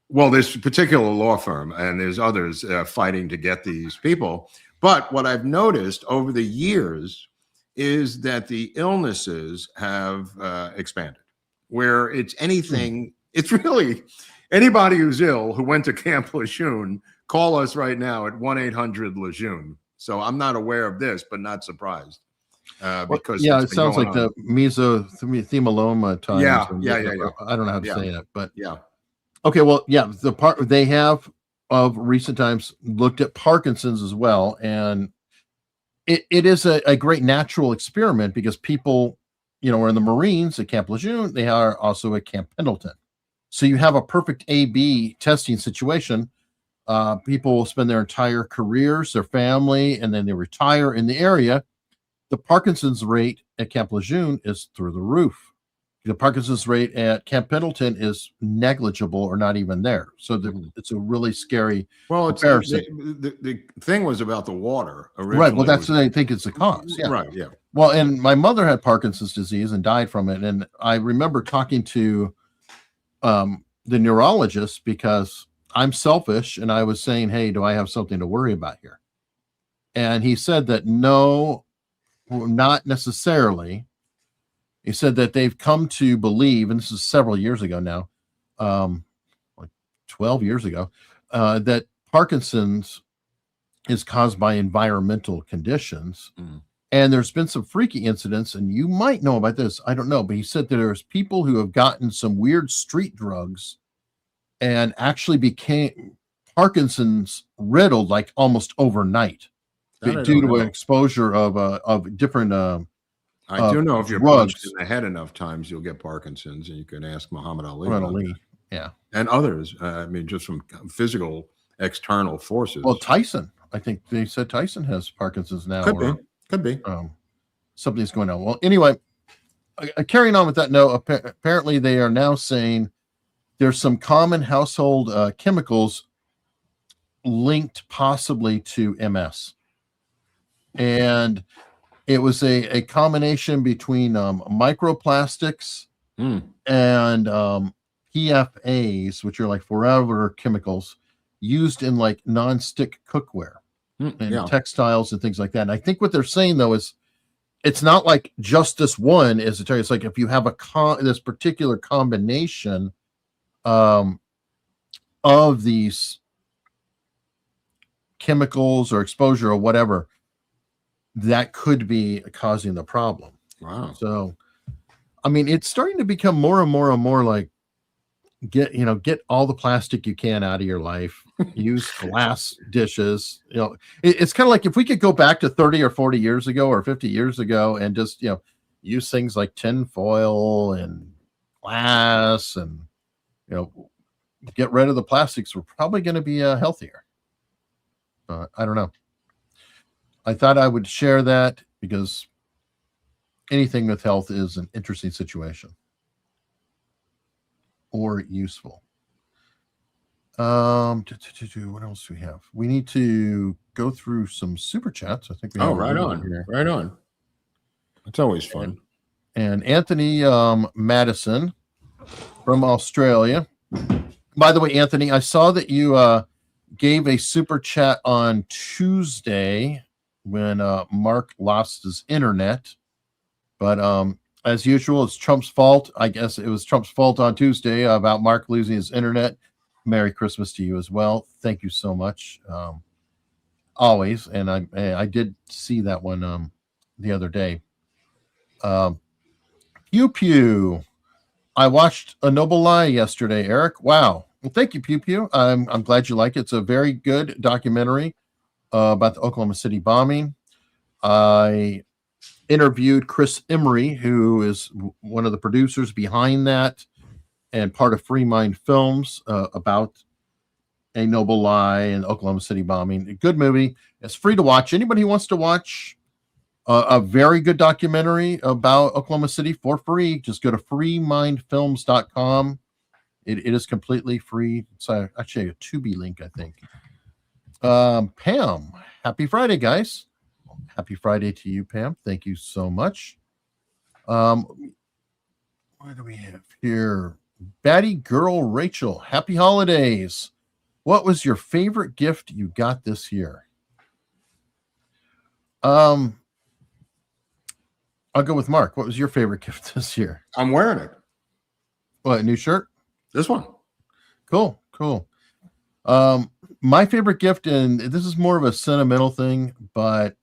Well, there's a particular law firm and there's others fighting to get these people. But what I've noticed over the years is that the illnesses have expanded, where it's anything, it's really... Anybody who's ill who went to Camp Lejeune, call us right now at 1-800-Lejeune. So I'm not aware of this, but not surprised. Because it sounds like the mesothelioma times. Yeah. I don't know how to say it, but yeah. Okay, well, yeah, the part they have of recent times looked at Parkinson's as well, and it is a great natural experiment because people, are in the Marines at Camp Lejeune. They are also at Camp Pendleton. So you have a perfect A/B testing situation. People will spend their entire careers, their family, and then they retire in the area. The Parkinson's rate at Camp Lejeune is through the roof. The Parkinson's rate at Camp Pendleton is negligible or not even there. So it's a really scary comparison. The thing was about the water originally. Right. Well, that's what I think is the cause. Yeah. Right. Yeah. Well, and my mother had Parkinson's disease and died from it. And I remember talking to the neurologist because I'm selfish. And I was saying, hey, do I have something to worry about here? And he said that no, Well, not necessarily. He said that they've come to believe, and this is several years ago now, like 12 years ago, that Parkinson's is caused by environmental conditions. Mm. And there's been some freaky incidents, and you might know about this. I don't know, but he said that there's people who have gotten some weird street drugs and actually became Parkinson's riddled like almost overnight That I due don't to know. an exposure of different I do know if you're drugs. punched in the head enough times, you'll get Parkinson's, and you can ask Muhammad Ali. Muhammad about Ali. that. Yeah. And others. I mean, just from physical external forces. Well, Tyson, I think they said Tyson has Parkinson's now. Could or, be. Could be. Something's going on. Well, anyway, carrying on with that note, apparently they are now saying there's some common household chemicals linked possibly to MS. And it was a combination between microplastics Mm. and PFAs, which are like forever chemicals used in like non-stick cookware and Yeah. textiles and things like that. And I think what they're saying though is it's not like just this one is to tell you. It's like if you have this particular combination of these chemicals or exposure or whatever, that could be causing the problem. Wow. So, I mean, it's starting to become more and more and more like get all the plastic you can out of your life. Use glass dishes. It's kind of like if we could go back to 30 or 40 years ago or 50 years ago and just use things like tin foil and glass and get rid of the plastics, we're probably going to be healthier. But I don't know. I thought I would share that because anything with health is an interesting situation or useful. What else do we have? We need to go through some super chats. I think we have Right on. here. Right on. It's always fun. And Anthony Madison from Australia. By the way, Anthony, I saw that you gave a super chat on Tuesday when Mark lost his internet. But as usual, it's Trump's fault. I guess it was Trump's fault on Tuesday about Mark losing his internet. Merry Christmas to you as well. Thank you so much. Always. And I did see that one the other day. Pew Pew. I watched A Noble Lie yesterday, Eric. Wow. Well, thank you, Pew Pew. I'm glad you like it. It's a very good documentary about the Oklahoma City bombing. I interviewed Chris Emery, who is one of the producers behind that and part of Free Mind Films, about A Noble Lie and Oklahoma City bombing. A good movie. It's free to watch. Anybody who wants to watch a very good documentary about Oklahoma City for free, just go to freemindfilms.com. It is completely free. It's actually a Tubi link, I think. Pam, happy Friday, guys. Happy Friday to you, Pam. Thank you so much. What do we have here? Batty Girl Rachel, happy holidays. What was your favorite gift you got this year? I'll go with Mark. What was your favorite gift this year? I'm wearing it. What, a new shirt? This one. Cool. My favorite gift, and this is more of a sentimental thing, but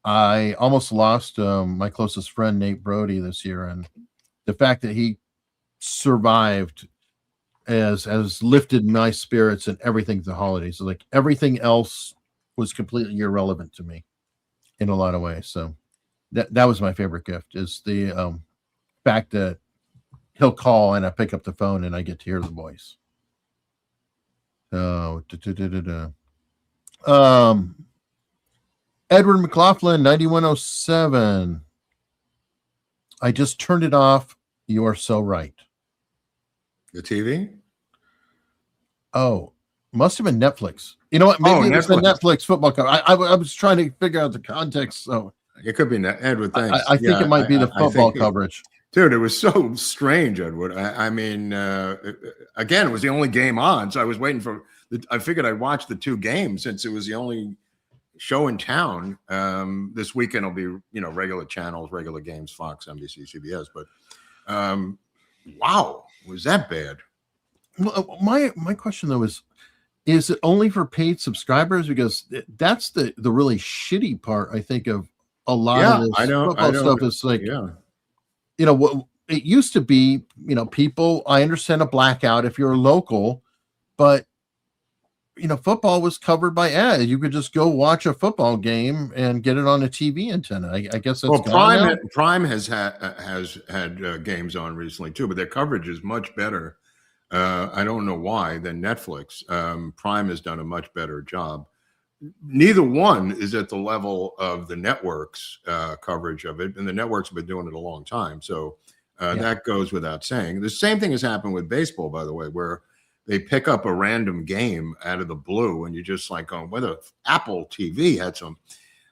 I almost lost my closest friend, Nate Brody, this year. And the fact that he survived has lifted my spirits and everything the holidays. So like everything else was completely irrelevant to me in a lot of ways. So that was my favorite gift, is the fact that he'll call and I pick up the phone and I get to hear the voice. So, Edward McLaughlin, 9107. I just turned it off. You are so right. The TV? Oh, must have been Netflix. You know what? Maybe it was the Netflix football cover. I was trying to figure out the context. So it could be Edward. Thanks. I think it might be the football coverage. Dude, it was so strange, Edward. I mean, again, it was the only game on, so I was waiting for. I figured I'd watch the two games since it was the only show in town. This weekend will be, regular channels, regular games, Fox, NBC, CBS. But wow, was that bad? Well, my question though is it only for paid subscribers? Because that's the really shitty part, I think, of a lot of this football stuff. Is like, what it used to be, people, I understand a blackout if you're local, but football was covered by ads. You could just go watch a football game and get it on a TV antenna. I guess that's Prime has had games on recently too, but their coverage is much better. I don't know why than Netflix. Prime has done a much better job. Neither one is at the level of the networks' coverage of it, and the networks have been doing it a long time. So that goes without saying. The same thing has happened with baseball, by the way, where they pick up a random game out of the blue, and you're just like, whether Apple TV had some,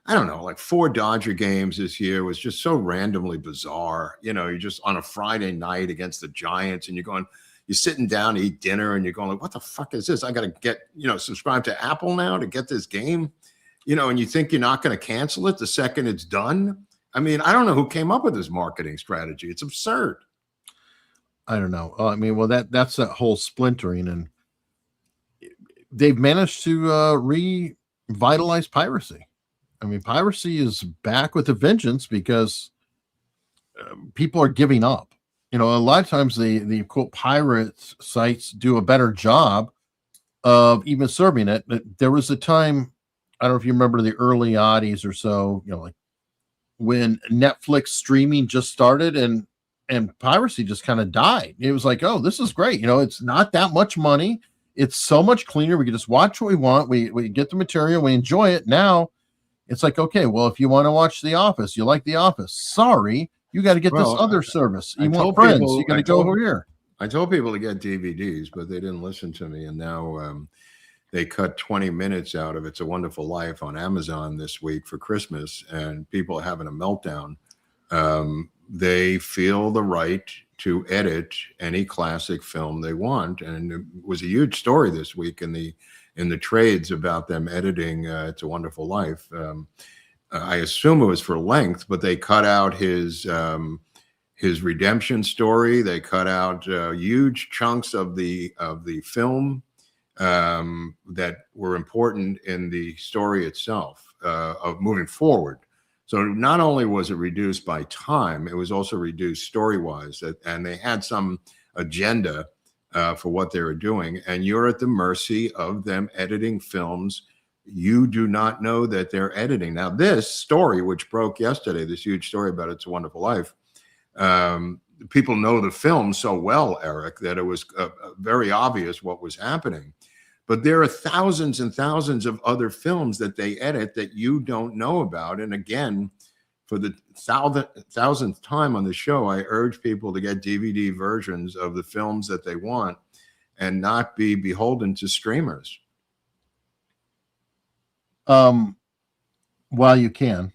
I don't know, like 4 Dodger games this year was just so randomly bizarre. You're just on a Friday night against the Giants, and you're sitting down to eat dinner, and you're going like, what the fuck is this? I got to get, subscribe to Apple now to get this game, and you think you're not going to cancel it the second it's done. I mean, I don't know who came up with this marketing strategy. It's absurd. I don't know. I mean, well, that's that whole splintering, and they've managed to revitalize piracy. I mean, piracy is back with a vengeance because people are giving up. A lot of times the quote pirate sites do a better job of even serving it. There was a time, I don't know if you remember the early oddies or so, like when Netflix streaming just started and piracy just kind of died. It was like, oh, this is great. It's not that much money. It's so much cleaner. We can just watch what we want. We get the material. We enjoy it. Now it's like, okay, well, if you want to watch The Office, you like The Office. Sorry, you got to get this other service. You want Friends, you got to go over here. I told people to get DVDs, but they didn't listen to me. And now they cut 20 minutes out of It's a Wonderful Life on Amazon this week for Christmas, and people are having a meltdown. They feel the right to edit any classic film they want, and it was a huge story this week in the trades about them editing It's a Wonderful Life. I assume it was for length, but they cut out his redemption story. They cut out huge chunks of the film that were important in the story itself of moving forward. So not only was it reduced by time, it was also reduced story-wise, and they had some agenda for what they were doing. And you're at the mercy of them editing films you do not know that they're editing. Now, this story, which broke yesterday, this huge story about It's a Wonderful Life, people know the film so well, Eric, that it was very obvious what was happening. But there are thousands and thousands of other films that they edit that you don't know about. And again, for the thousandth time on the show, I urge people to get DVD versions of the films that they want and not be beholden to streamers. While you can,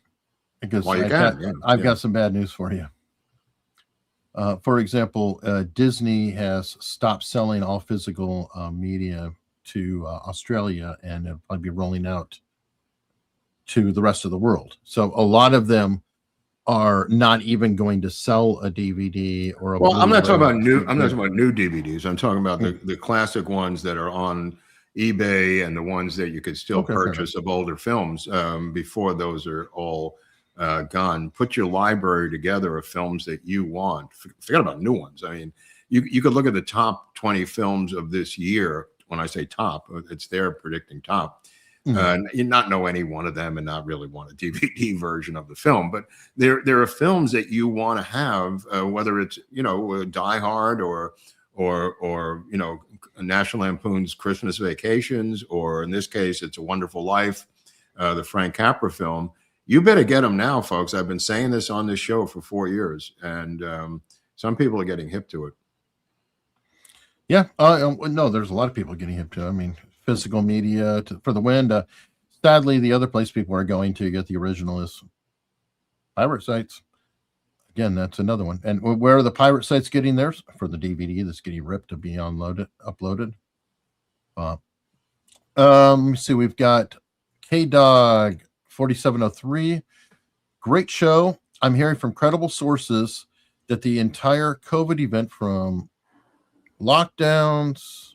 because I've got some bad news for you. For example, Disney has stopped selling all physical media to Australia, and it'll probably be rolling out to the rest of the world. So a lot of them are not even going to sell a DVD or a I'm not talking about new. I'm not talking about new DVDs. I'm talking about the classic ones that are on eBay and the ones that you could still purchase of older films before those are all gone. Put your library together of films that you want. Forget about new ones. I mean, you could look at the top 20 films of this year. When I say top, it's their predicting top. You not know any one of them and not really want a DVD version of the film. But there are films that you want to have, whether it's, Die Hard or National Lampoon's Christmas Vacations, or in this case, It's a Wonderful Life, the Frank Capra film. You better get them now, folks. I've been saying this on this show for 4 years, and some people are getting hip to it. Yeah, no, there's a lot of people getting hip to it. I mean, physical media for the win. Sadly, the other place people are going to get the original is pirate sites. Again, that's another one. And where are the pirate sites getting theirs? For the DVD that's getting ripped to be uploaded. Let me see. We've got K-Dog 4703. Great show. I'm hearing from credible sources that the entire COVID event, from lockdowns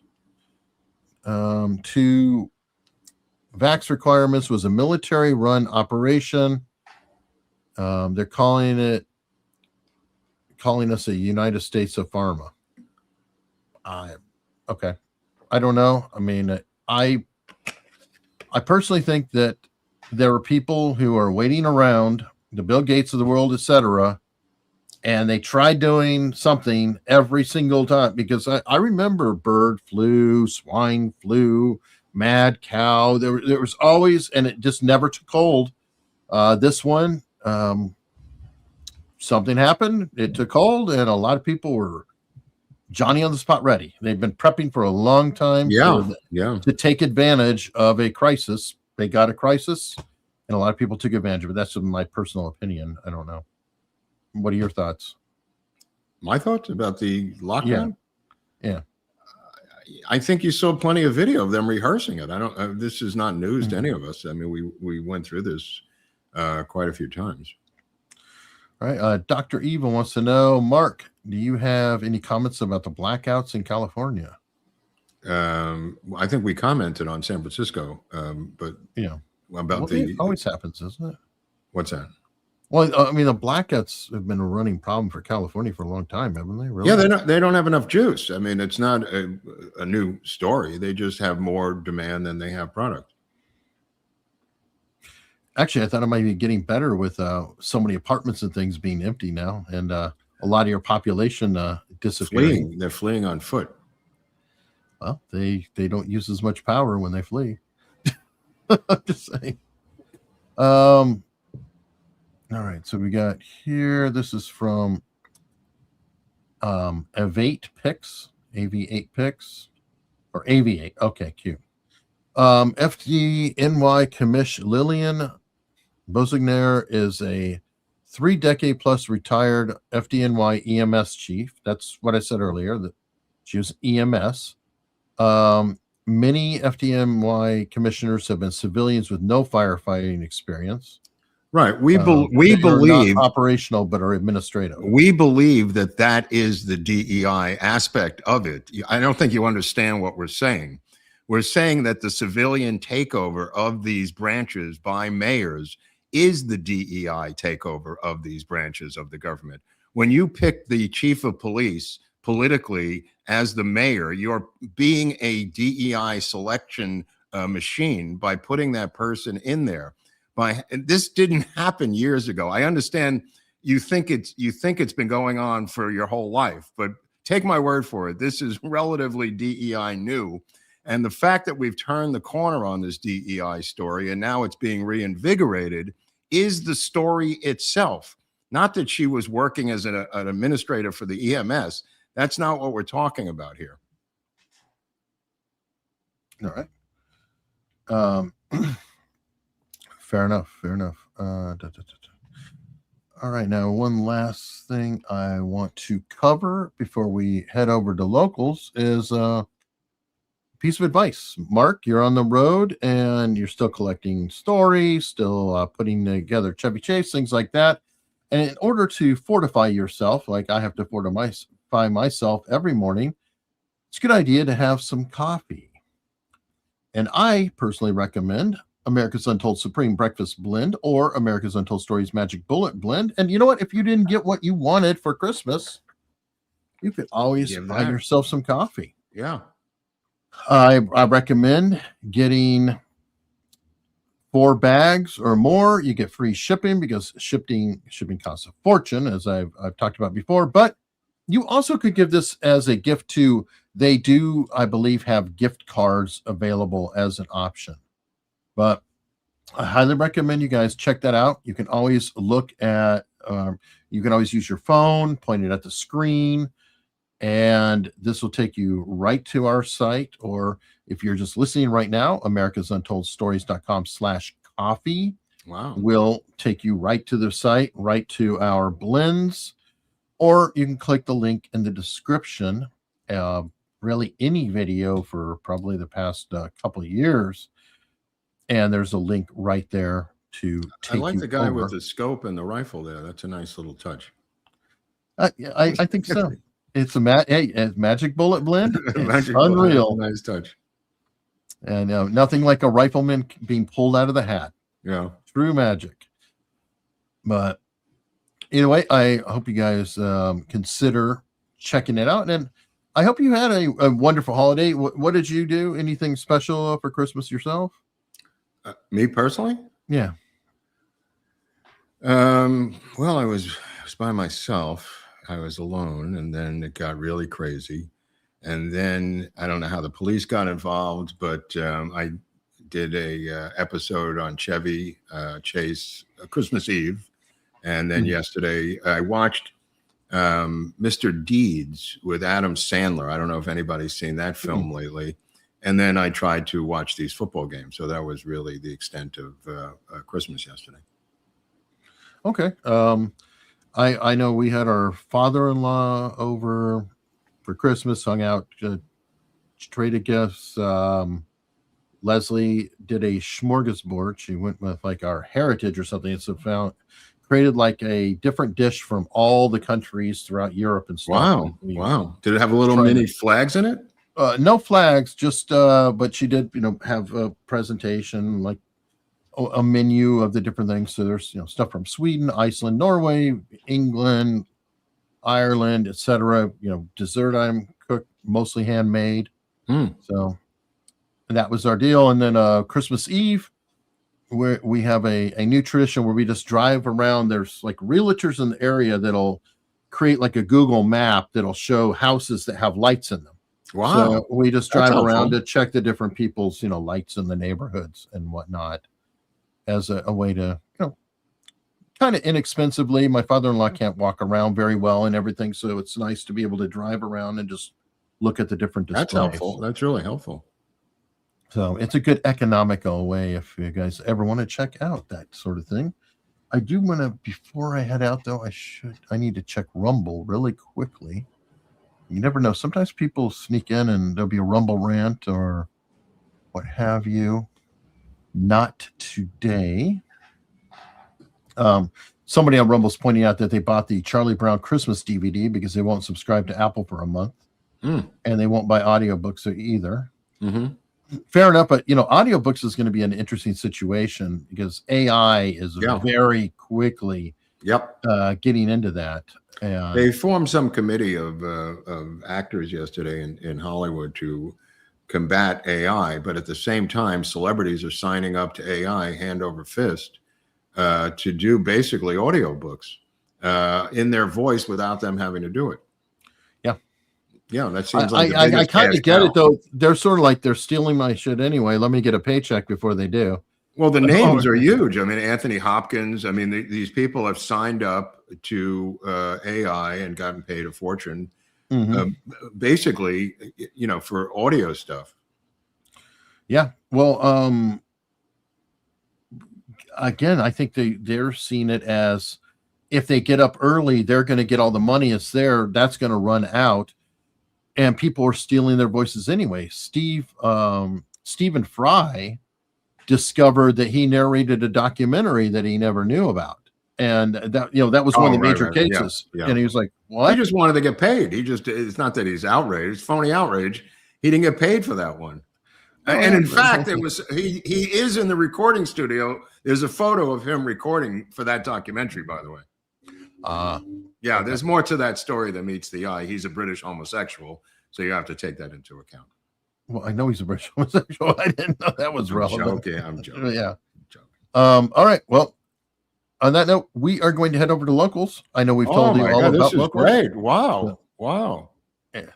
to vax requirements, was a military-run operation. They're calling us a United States of Pharma. Okay. I don't know. I mean, I personally think that there are people who are waiting around, the Bill Gates of the world, etc., and they try doing something every single time, because I remember bird flu, swine flu, mad cow. There was always, and it just never took hold. This one, something happened, it took hold, and a lot of people were Johnny on the spot ready. They've been prepping for a long time to take advantage of a crisis. They got a crisis, and a lot of people took advantage of it. That's my personal opinion. I don't know. What are your thoughts? My thoughts about the lockdown? Yeah. I think you saw plenty of video of them rehearsing it. I don't. This is not news to any of us. I mean, we went through this quite a few times. All right. Dr. Eva wants to know, Mark, do you have any comments about the blackouts in California? I think we commented on San Francisco, but about it always happens, isn't it? What's that? Well, I mean, the blackouts have been a running problem for California for a long time, haven't they? Really? Yeah, they don't have enough juice. I mean, it's not a new story. They just have more demand than they have product. Actually, I thought it might be getting better with so many apartments and things being empty now, and a lot of your population disappearing. They're fleeing on foot. Well, they don't use as much power when they flee. I'm just saying. All right, so we got here. This is from AV8 Picks, AV8 Picks, or AV8. Okay, cute. FDNY Commish Lillian Bozigner is a 3-decade plus retired FDNY EMS chief. That's what I said earlier, that she was EMS. Many FDNY commissioners have been civilians with no firefighting experience. Right. We believe not operational, but are administrative. We believe that is the DEI aspect of it. I don't think you understand what we're saying. We're saying that the civilian takeover of these branches by mayors is the DEI takeover of these branches of the government. When you pick the chief of police politically as the mayor, you're being a DEI selection machine by putting that person in there. This didn't happen years ago. I understand you think it's been going on for your whole life, but take my word for it. This is relatively DEI new. And the fact that we've turned the corner on this DEI story and now it's being reinvigorated is the story itself. Not that she was working as an administrator for the EMS. That's not what we're talking about here. All right. Fair enough. All right. Now, one last thing I want to cover before we head over to locals is piece of advice. Mark, you're on the road and you're still collecting stories, still putting together Chevy Chase, things like that. And in order to fortify yourself, like I have to fortify myself every morning, it's a good idea to have some coffee. And I personally recommend America's Untold Supreme Breakfast Blend or America's Untold Stories Magic Bullet Blend. And you know what? If you didn't get what you wanted for Christmas, you could always buy yourself some coffee. Yeah. I recommend getting 4 bags or more. You get free shipping because shipping costs a fortune, as I've talked about before. But you also could give this as a gift to, they do, I believe, have gift cards available as an option. But I highly recommend you guys check that out. You can always look at, you can always use your phone, point it at the screen, and this will take you right to our site. Or if you're just listening right now, americasuntoldstories.com/coffee. Wow. Will take you right to the site, right to our blends, or you can click the link in the description. Really any video for probably the past couple of years and there's a link right there to take I like you the guy over. with the scope and the rifle there. That's a nice little touch. I think so. It's a magic bullet blend. It's Magic bullet, unreal. nice touch. And nothing like a rifleman being pulled out of the hat. Yeah. True magic. But either way, I hope you guys consider checking it out. And I hope you had a wonderful holiday. What did you do? Anything special for Christmas yourself? Me personally? Yeah. Well, I was by myself. I was alone, and then it got really crazy. And then I don't know how the police got involved, but I did a episode on Chevy Chase Christmas Eve, and then yesterday I watched Mr. Deeds with Adam Sandler. I don't know if anybody's seen that film lately. And then I tried to watch these football games. So that was really the extent of Christmas yesterday. Okay. I know we had our father-in-law over for Christmas, hung out, traded gifts. Leslie did a smorgasbord. She went with like our heritage or something. It's created like a different dish from all the countries throughout Europe and stuff. Wow. Wow. Did it have a little mini flags in it? No flags, just but she did, have a presentation, like a menu of the different things. So there's, stuff from Sweden, Iceland, Norway, England, Ireland, etc. Dessert item cooked, mostly handmade. So that was our deal. And then Christmas Eve, where we have a new tradition where we just drive around. There's like realtors in the area that'll create like a Google map that'll show houses that have lights in them. Wow. So we just drive That's around helpful. to check the different people's, lights in the neighborhoods and whatnot as a way to, kind of inexpensively. My father-in-law can't walk around very well and everything. So it's nice to be able to drive around and just look at the different displays. That's helpful. That's really helpful. So it's a good economical way if you guys ever want to check out that sort of thing. I do want to, before I head out though, I need to check Rumble really quickly. You never know. Sometimes people sneak in and there'll be a Rumble rant or what have you. Not today. Somebody on Rumble's pointing out that they bought the Charlie Brown Christmas DVD because they won't subscribe to Apple for a month. And they won't buy audiobooks either. Fair enough, but audiobooks is going to be an interesting situation because AI is very quickly getting into that. And they formed some committee of actors yesterday in Hollywood to combat AI, but at the same time, celebrities are signing up to AI hand over fist to do basically audiobooks in their voice without them having to do it. Yeah, that seems like I kind of get it though. They're sort of like they're stealing my shit anyway. Let me get a paycheck before they do. Well, the names are huge. I mean, Anthony Hopkins. I mean, these people have signed up to AI and gotten paid a fortune, basically, for audio stuff. Yeah. Well, again, I think they're seeing it as if they get up early, they're going to get all the money. It's there. That's going to run out. And people are stealing their voices anyway. Stephen Fry discovered that he narrated a documentary that he never knew about. And that, that was one of the major cases. Yeah. And he was like, what? He just wanted to get paid. It's not that he's outraged. It's phony outrage. He didn't get paid for that one. And in fact, he is in the recording studio. There's a photo of him recording for that documentary, by the way. Yeah, there's more to that story than meets the eye. He's a British homosexual, so you have to take that into account. Well, I know he's a British homosexual. I didn't know that was relevant. I'm joking. Yeah. All right. Well, on that note, we are going to head over to locals. I know we've told you all about this is locals. Great. Wow. Wow. Yeah.